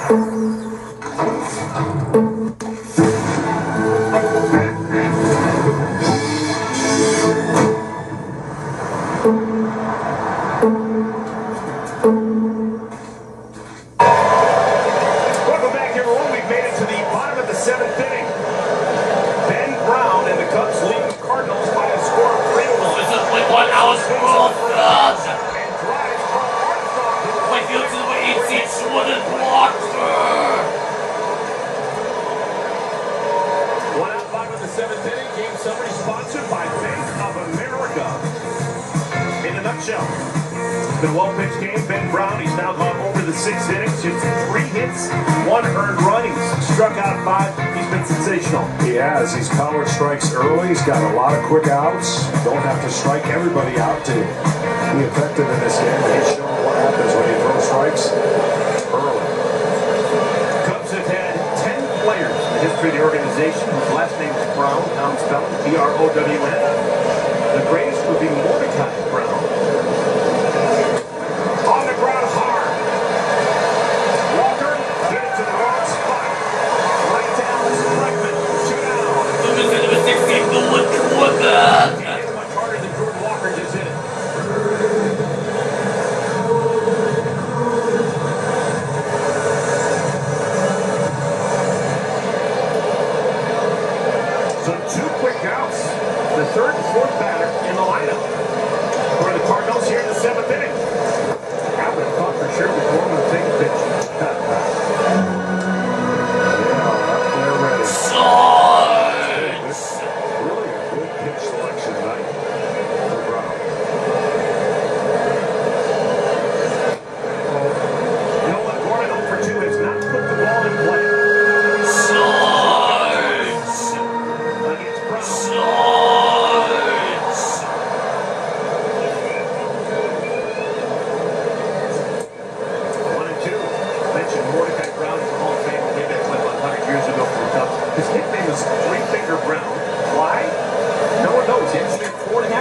Welcome back, everyone. We've made it to the bottom of the 7th inning. Ben Brown and the Cubs lead the Cardinals by a score of 3-1. This is like 1 hour's world for us. And drives from Armstrong to the My field to the 18 Jordan Walker. 1 out, 5 of the 7th inning. Game summary sponsored by Bank of America. In a nutshell, it's been a well-pitched game. Ben Brown, he's now gone over the 6 innings. Just 3 hits, 1 earned run. He's struck out 5. He's been sensational. He has. He's powered strikes early. He's got a lot of quick outs. Don't have to strike everybody out to be effective in this game. But he's shown what happens when you throw strikes early. Cubs have had 10 players in the history of the organization whose last name is Brown, how it's spelled, B-R-O-W-N. The greatest would be Mordecai Brown. On the ground hard. Walker hit it to the wrong spot. Right to Alex Bregman. 2 down. This is number 16, the one quarterback. He hit it much harder than Jordan Walker just hit it. So 2 quick outs. The 3rd and 4th batter in the lineup for the Cardinals here in the 7th inning. I would have thought for sure that Gorman would take a pitch. They're ready. Sarge. Really a good pitch selection tonight for Brown. You know what? Gorman 0 for 2 has not put the ball in play. Sarge. Against Brown. Sarge. 1-2. Mentioned Mordecai Brown is a Hall of Famer. Gave that clip 100 years ago for the Cubs. His nickname was Three Finger Brown. Why? No one knows. He actually had 4.5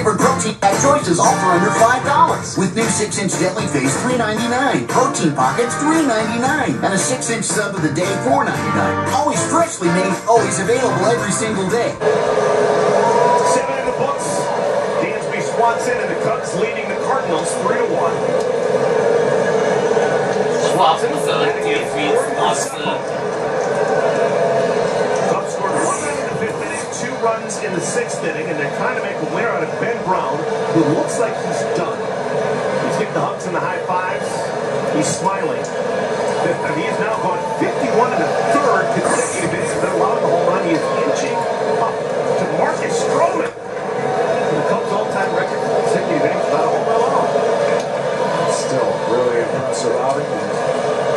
favorite protein-packed choices, all for under $5. With new 6-inch Deadly Face, $3.99. Protein Pockets, $3.99. And a 6-inch sub of the day, $4.99. Always freshly made, always available every single day. 7 in the books. Dansby, Swanson, and the Cubs leading the Cardinals 3-1. Swanson, Dansby, Swanson. Cubs scored 1 run in the 5th inning, 2 runs in the 6th inning, and they're trying to make a winner out of Ben Brown, who looks like he's done. He's getting the hugs and the high fives. He's smiling. And he has now gone 51 in the 3rd consecutive innings without allowing a home run. He is inching up to Marcus Stroman for the Cubs' all-time record for consecutive innings without a home run allowed. Still really impressive outing.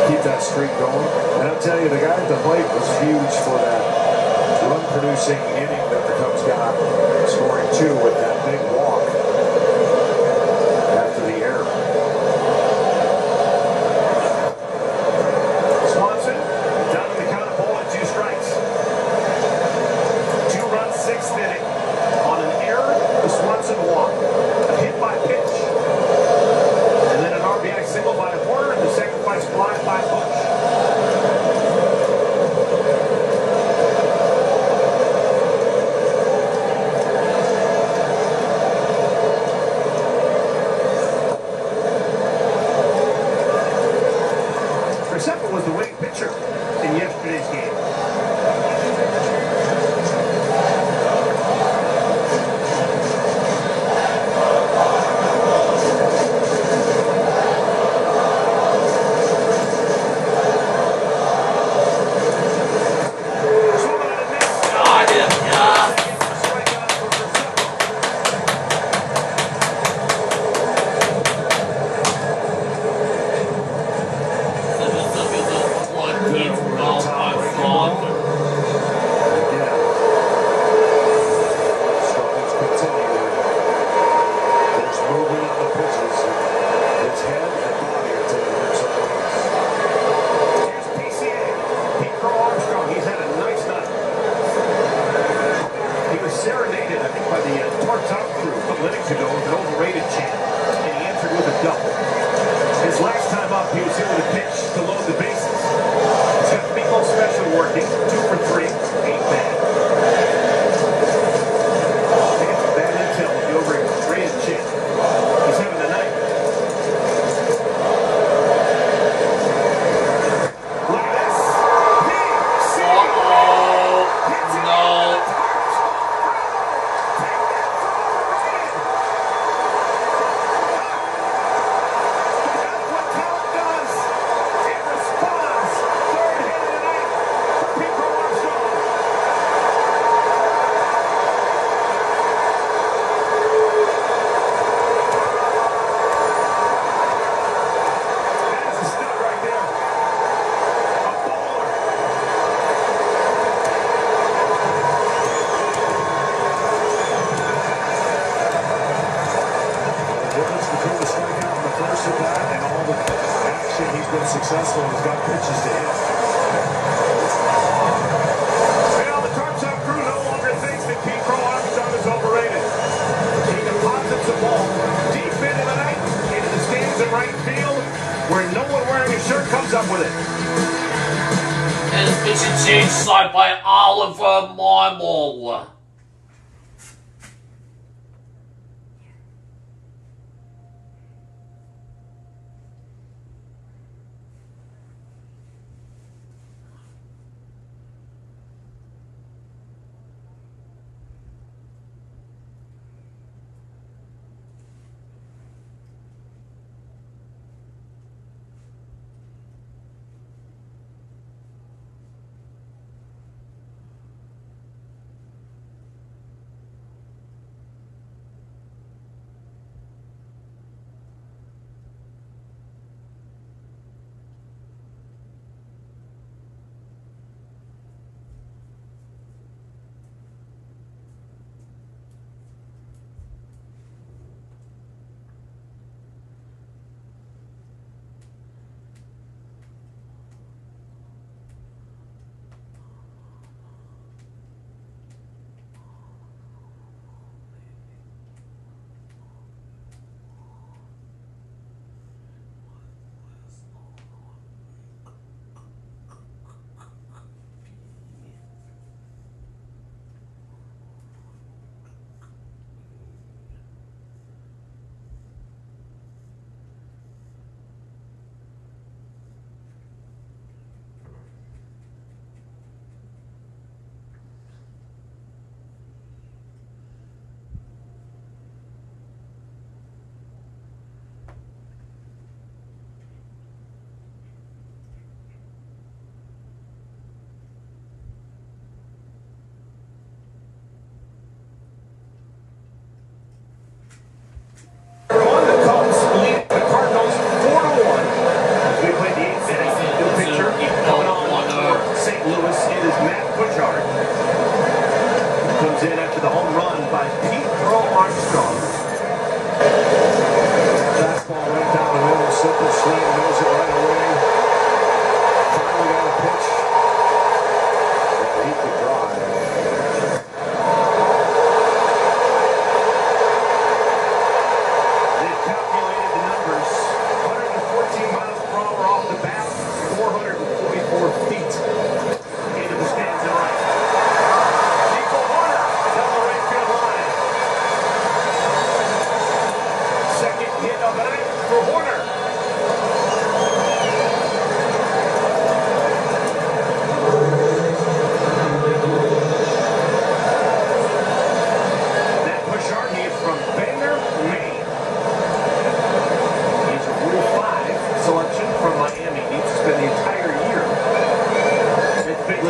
Keep that streak going. And I'll tell you, the guy at the plate was huge for that run-producing inning that the Cubs got, scoring 2 with that big walk after the error. Swanson down in the count of ball at 2 strikes. 2 runs, 6th inning. On an error, the Swanson walk. A hit by pitch. And then an RBI single by Horner and the sacrifice fly by Bush. Receiver was the winning pitcher in yesterday's game. Serenaded, I think, by the Top crew a couple innings ago with an overrated chant, and he answered with a double. His last time up, he was hit with a pitch to load the bases. He's got Miguel special working, 2 for 3, ain't bad. I think it's bad intel with the overrated chant. He's having a night. Look at this. No. Successful and has got pitches to hit. Well, the Top crew no longer thinks that Armstrong is overrated. He deposits the ball deep into the night, into the stands in right field, where no one wearing a shirt comes up with it. And his pitch and change side by Oliver Marmol.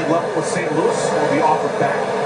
competitive level with St. Louis will be offered back.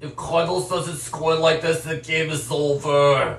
If Cardinals doesn't score like this, the game is over.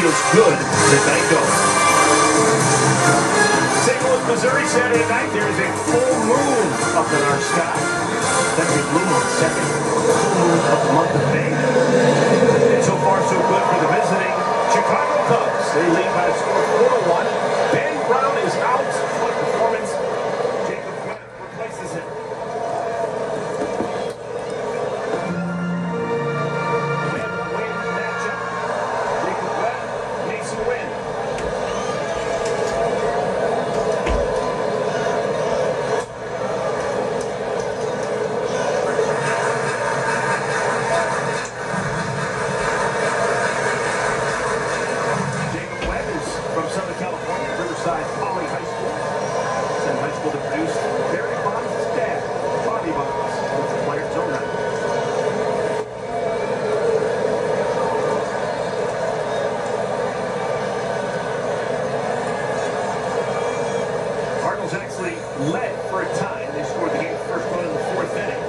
feels good as the night goes. St. Louis, Missouri, Saturday night. There is a full moon up in our sky. That'll be blue moon, second full moon of the month of May. And so far, so good for the visiting Chicago Cubs. They lead by a score of 4-1. Ben Brown is out. What performance. Jacob Webb replaces him. Win matchup. Jacob Webb, Mason Wynn. From Southern California, Riverside Poly High School. Same high school that produced Barry Bonds' dad, Bobby Bonds, with the player's own night. Cardinals actually led for a time. They scored the game's first run in the fourth inning.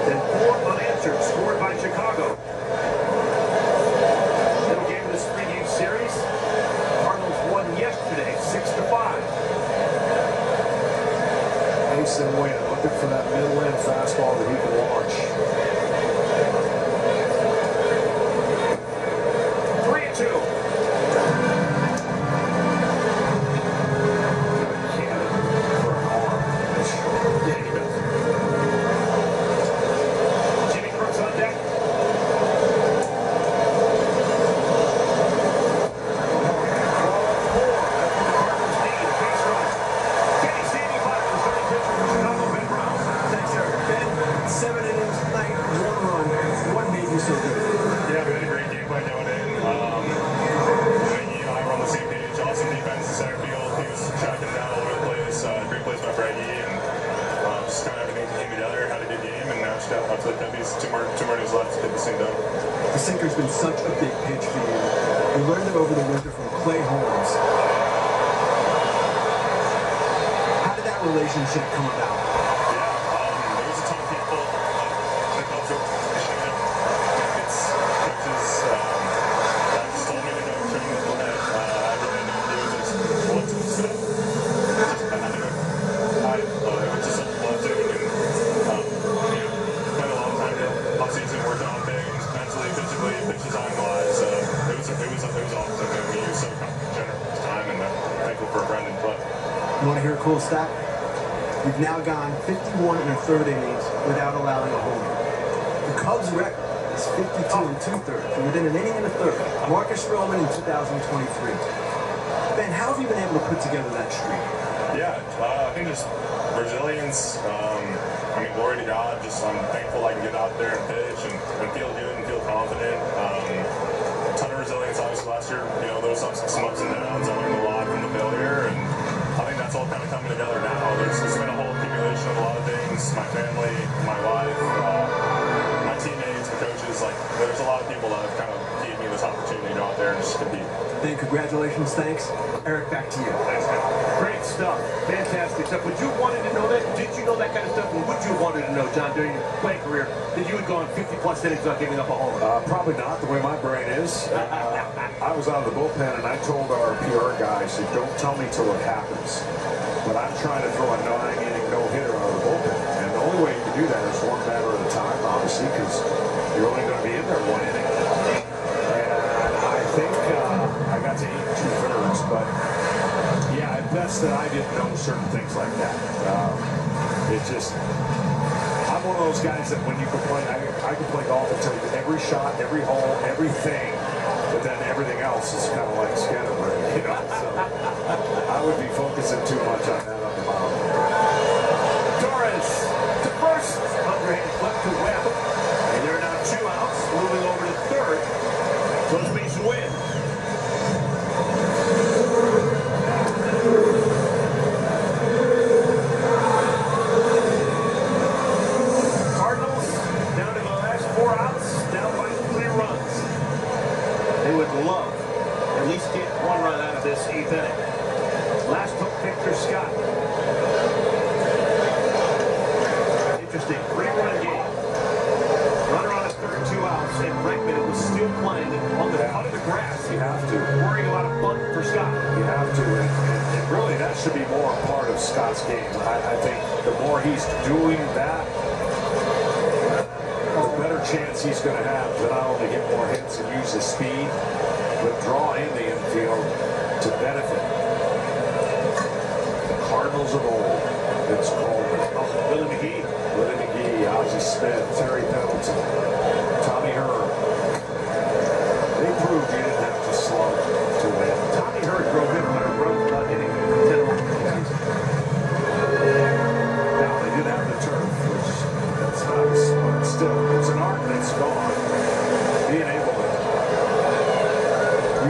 Then 4 unanswered, scored by Chicago. Middle game of this 3-game series. Won yesterday, 6-5. Mason Wynn looking for that middle-end fastball that he can launch. 3-2. Cannon for an arm. That's short. Yeah, he does. Jimmy Crooks on deck. The sinker's been such a big pitch for you. You learned it over the winter from Clay Holmes. How did that relationship come about? There was a ton of people that helped with it's coaches that just told me to go train with Lynette. I really knew he was just what to say. It was just something I loved doing and spent a long time off season working on things, mentally, physically, pitch design wise. It was awesome. I mean, he was so generous with his time, and thankful for Brendan. But You want to hear a cool stat? You've now gone 51 1/3 innings without allowing a home run. The Cubs' record is 52 2/3, within an inning and a third. Marcus Stroman in 2023. Ben, how have you been able to put together that streak? Yeah, I think just resilience. I mean, glory to God. I'm thankful I can get out there and pitch and feel good and feel confident. A ton of resilience, obviously, last year. There was some ups and downs. I learned a lot from the failure, and I think that's all kind of coming together now. There's been a whole accumulation of a lot of things. My family, my wife, my teammates, the coaches. There's a lot of people that have kind of given me this opportunity to go out there and just compete. Ben, congratulations, thanks. Eric, back to you. Thanks, man. Great stuff. Fantastic stuff. Would you have wanted to know that? Did you know that kind of stuff? Or would you have wanted to know, John, during your playing career, that you had gone 50-plus innings without giving up a home run? Probably not, the way my brain is. I was out of the bullpen, and I told our PR guys, don't tell me till it happens. But I'm trying to throw a 9-inning no-hitter out of the bullpen. And the only way you can do that is one batter at a time, obviously, because you're only going to be in there 1 inning. And I think I got to 8 2/3, but yeah, it's best that I didn't know certain things like that. I'm one of those guys that when you can play, I can play golf and tell you every shot, every hole, everything, but then everything else is kind of like scatterbrained, so I would be focusing too much on that on the mound. Torres to first, underhand flip to Webb, and there are now 2 outs, moving over to third. Goes Mason Wynn. Cardinals down to the last 4 outs, down by 3 runs. They would love at least get 1 run out of this 8th inning. Last hook, Victor Scott. that should be more a part of Scott's game. I think the more he's doing that, the better chance he's going to have to not only get more hits and use his speed, but draw in the infield to benefit. The Cardinals of old. It's Coleman. Oh, Willie McGee, Ozzie Smith, Terry Pendleton, Tommy Herb. They proved you didn't have to slug to win. Tommy Herb drove in on a run not hitting 10 run guys. Now they did have the turf, which that's nice, but still, it's an art that's gone. Being able to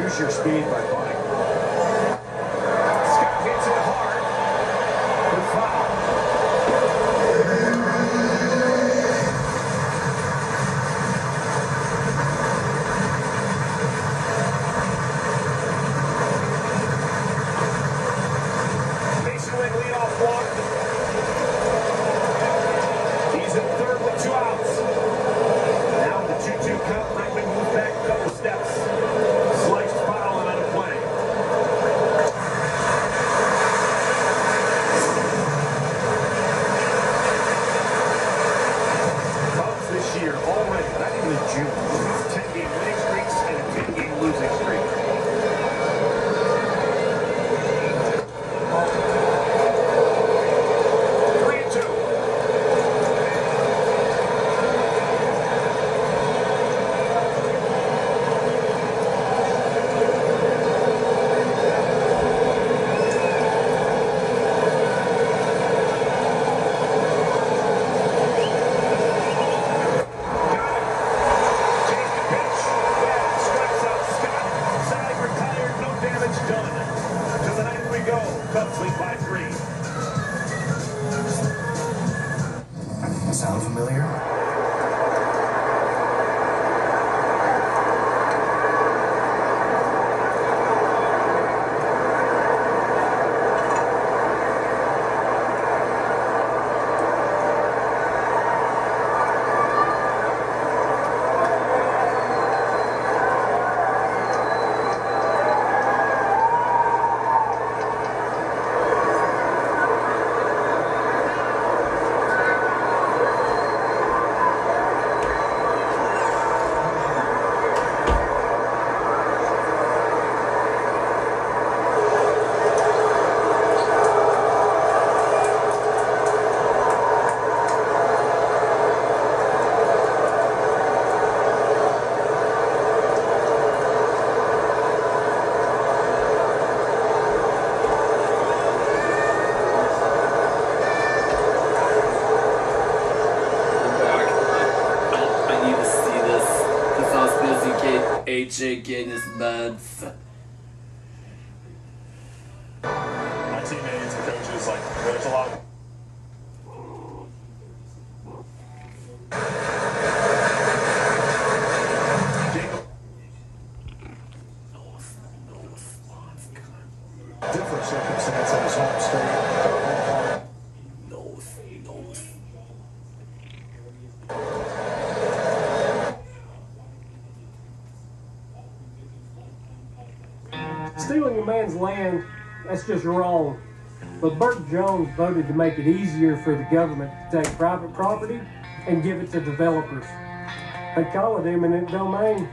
use your speed by bunting. Scott hits it hard. Good foul. He's in third with 2 outs. Now the 2-2 count. Bregman moves back a couple steps. Sliced foul and out of play. Cubs this year already, not even in June, 10-game winning streaks and a 10-game losing streak. Sound familiar? AJ getting his meds. My teammates and coaches, like, there's a lot. Different circumstance at his home state. Stealing a man's land, that's just wrong. But Burt Jones voted to make it easier for the government to take private property and give it to developers. They call it eminent domain.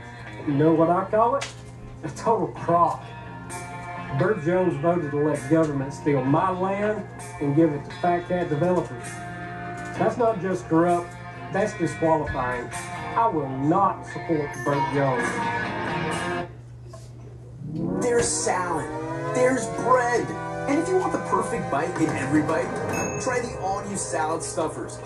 You know what I call it? A total crock. Burt Jones voted to let government steal my land and give it to fat cat developers. That's not just corrupt, that's disqualifying. I will not support Burt Jones. There's salad. There's bread. And if you want the perfect bite in every bite, try the all-new salad stuffers.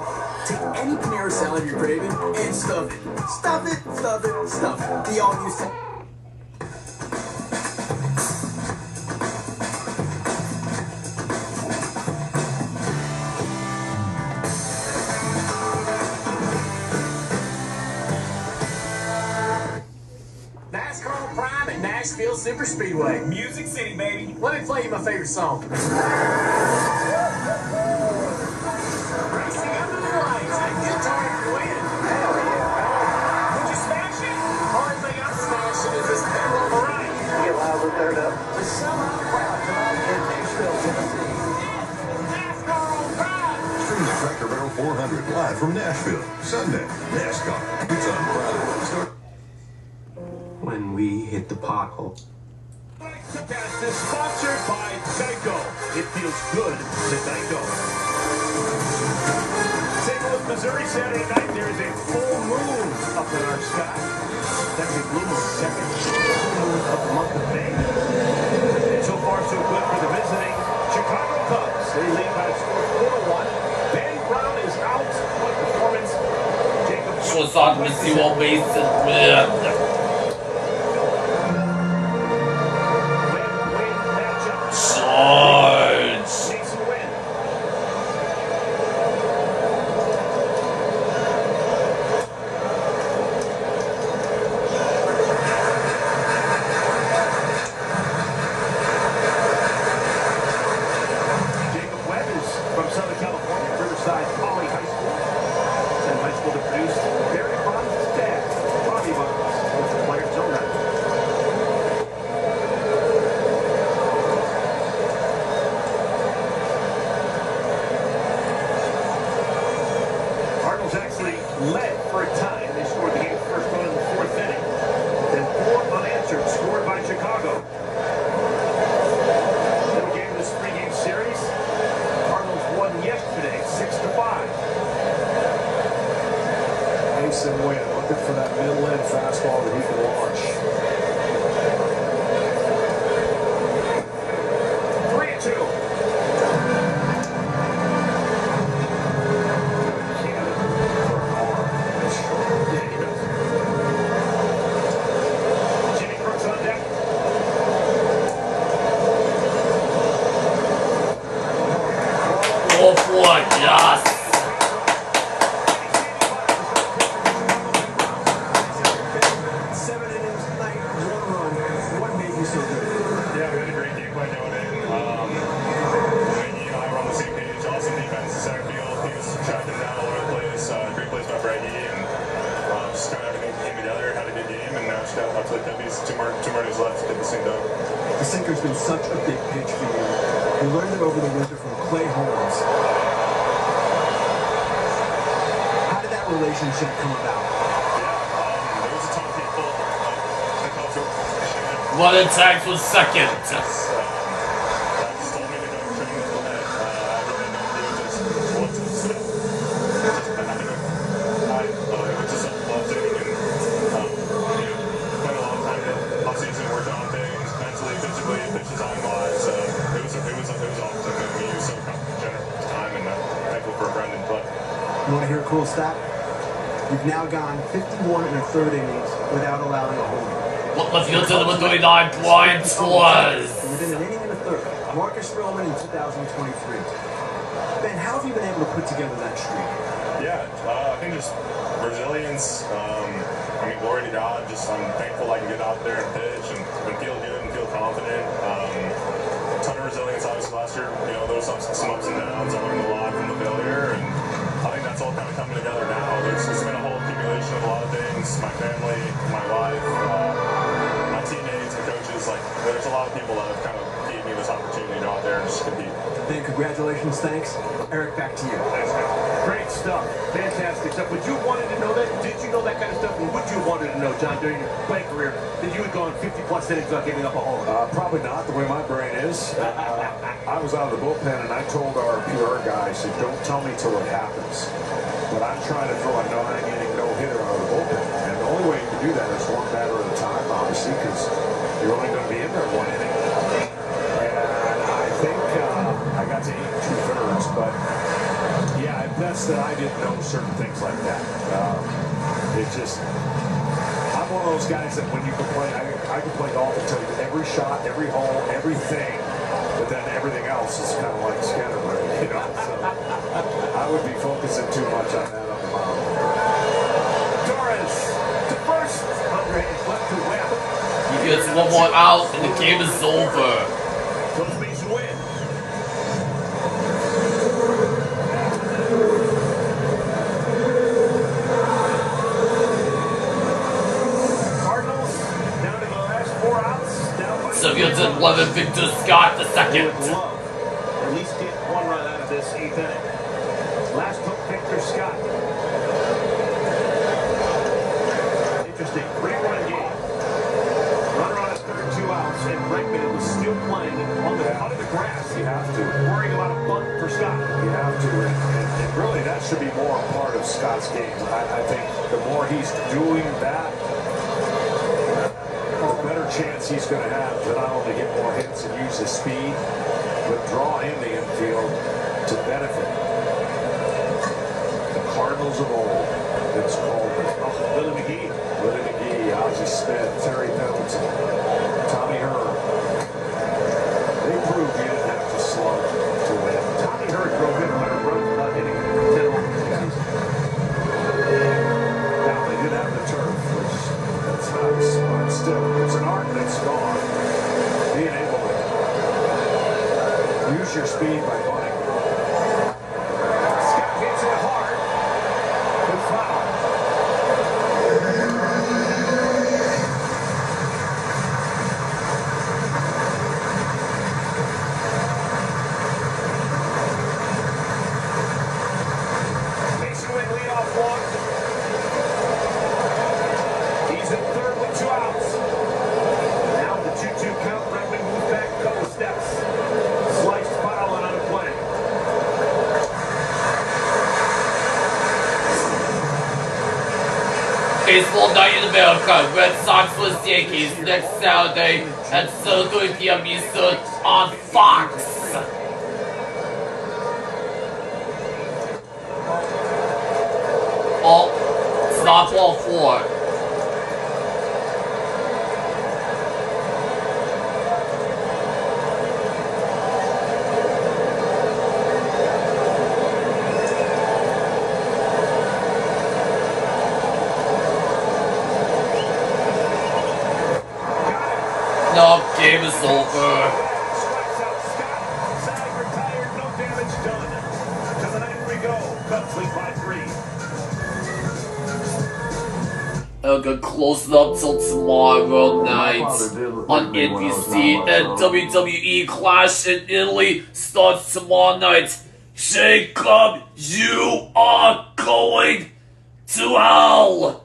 Take any Panera salad you're craving and stuff it. Stuff it, stuff it, stuff it. The all-new salad. Nashville Super Speedway. Music City, baby. Let me play you my favorite song. Racing under the lights. A good time to win. Hell yeah. Would you smash it? Only thing I'm smashing is this pedal on the right. Get loud with third up. The summer crowd tonight in Nashville, Tennessee. 400 live from Nashville. Sunday, NASCAR. It's on Friday. Start When we hit the pothole. Podcast is sponsored by Geico. It feels good to Geico. St. Louis, Missouri, Saturday night. There is a full moon up in our sky. That's a blue moon, second full moon of the month of May. And so far, so good for the visiting Chicago Cubs. They lead by a score of 4-1. Ben Brown is out. What performance? Jacob. Что сам всего бейся. Led for a time. They scored the game's first run in the fourth inning. Then 4 unanswered scored by Chicago. Then we gave this 3-game series. Cardinals won yesterday, 6-5. Mason Wynn looking for that middle end fastball that he can launch. 3-2. Oh boy, yes. 7 innings tonight, 1 run. What made you so good? Yeah, we had a great game by doing it. Mikey and I were on the same page. Awesome defense in center field. He was tracking down all over the place. Great plays by Brady, and just kind of everything came together. Had a good game, and now just got up to the Cubbies. Two more days left to get this thing done. The sinker's been such a big pitch for you. You learned it over the winter from Clay Holmes. How did that relationship come about? There was a ton of people. The Cubs were What attacks was second. that just told me to go train with Glenn. I really don't do just what to say. It was just a love thing, and spent a lot of time in off-season working on things, mentally, physically, pitches on wise. It was awesome. And we used some generous time, and thankful for a friend and play. You want to hear a cool stat? You've now gone 51 and a third innings without allowing a home run. What the field to the 29 points was. Within an inning and a third. Marcus Stroman in 2023. Ben, how have you been able to put together that streak? Yeah, I think just resilience. Glory to God. I'm thankful I can get out there and pitch and feel good and feel confident. A ton of resilience, obviously, last year. There was some ups and downs. I learned a lot from the failure, and I think that's all kind of coming together now. There's been a whole accumulation of a lot of things. My family, my life, my teammates, the coaches. There's a lot of people that have kind of gave me this opportunity to go out there and just compete. Ben, congratulations, thanks. Eric, back to you. Thanks, man. Great stuff. Fantastic stuff. Would you have wanted to know that? Did you know that kind of stuff? And would you have wanted to know, John, during your playing career, that you had gone 50-plus innings without giving up a home run? Probably not, the way my brain is. I was out of the bullpen, and I told our PR guy, I said, don't tell me till it happens. But I'm trying to throw a 9-inning no-hitter out of the bullpen. And the only way you can do that is one batter at a time, obviously, because you're only going to be in there 1 inning. And I think I got to 8 2/3, but yeah, that's that I didn't know certain things like that. I'm one of those guys that when you can play, I can play golf and tell you every shot, every hole, everything, but then everything else is kind of like scatterbrained, So I would be focusing too much on that on the mound. Torres to first. Andre is left to Webb. He gets one more out, and the game is over. Close base win. Cardinals down to the last 4 outs. Down by Seville's at 11, Victor Scott the second. Would love at least get 1 run out of this 8th inning. Last hook, Victor You have to. Worrying about a bunt for Scott. You have to. And really, that should be more a part of Scott's game. I think the more he's doing that, the better chance he's going to have to not only get more hits and use his speed, but draw in the infield to benefit. The Cardinals of old. It's called Willie McGee. Willie McGee, Ozzie Smith, Terry Pendleton, Tommy Herr. They proved you didn't have to slug to win. Tommy Hurd drove in 100 runs without hitting 10 home runs. Now they did have the turf, which that's nice, but still, it's an art that's gone. Being able to use your speed by bunting. Scott hits it hard. Good foul. Mason Wynn lead off one. He's in third with 2 outs. Now the 2-2 count. Bregman moves back a couple steps. Sliced foul and on a play. Baseball night in America. Red Sox vs. Yankees next Saturday at 7:30 p.m. Eastern on Fox. Oh, it's not ball 4. No, game is over. Strikes out Scott. Side retired. No damage done. To the 9th we go. Cubs lead by 3. I'll get close up till tomorrow night on NBC. And WWE Clash in Italy starts tomorrow night. Jacob, you are going to hell.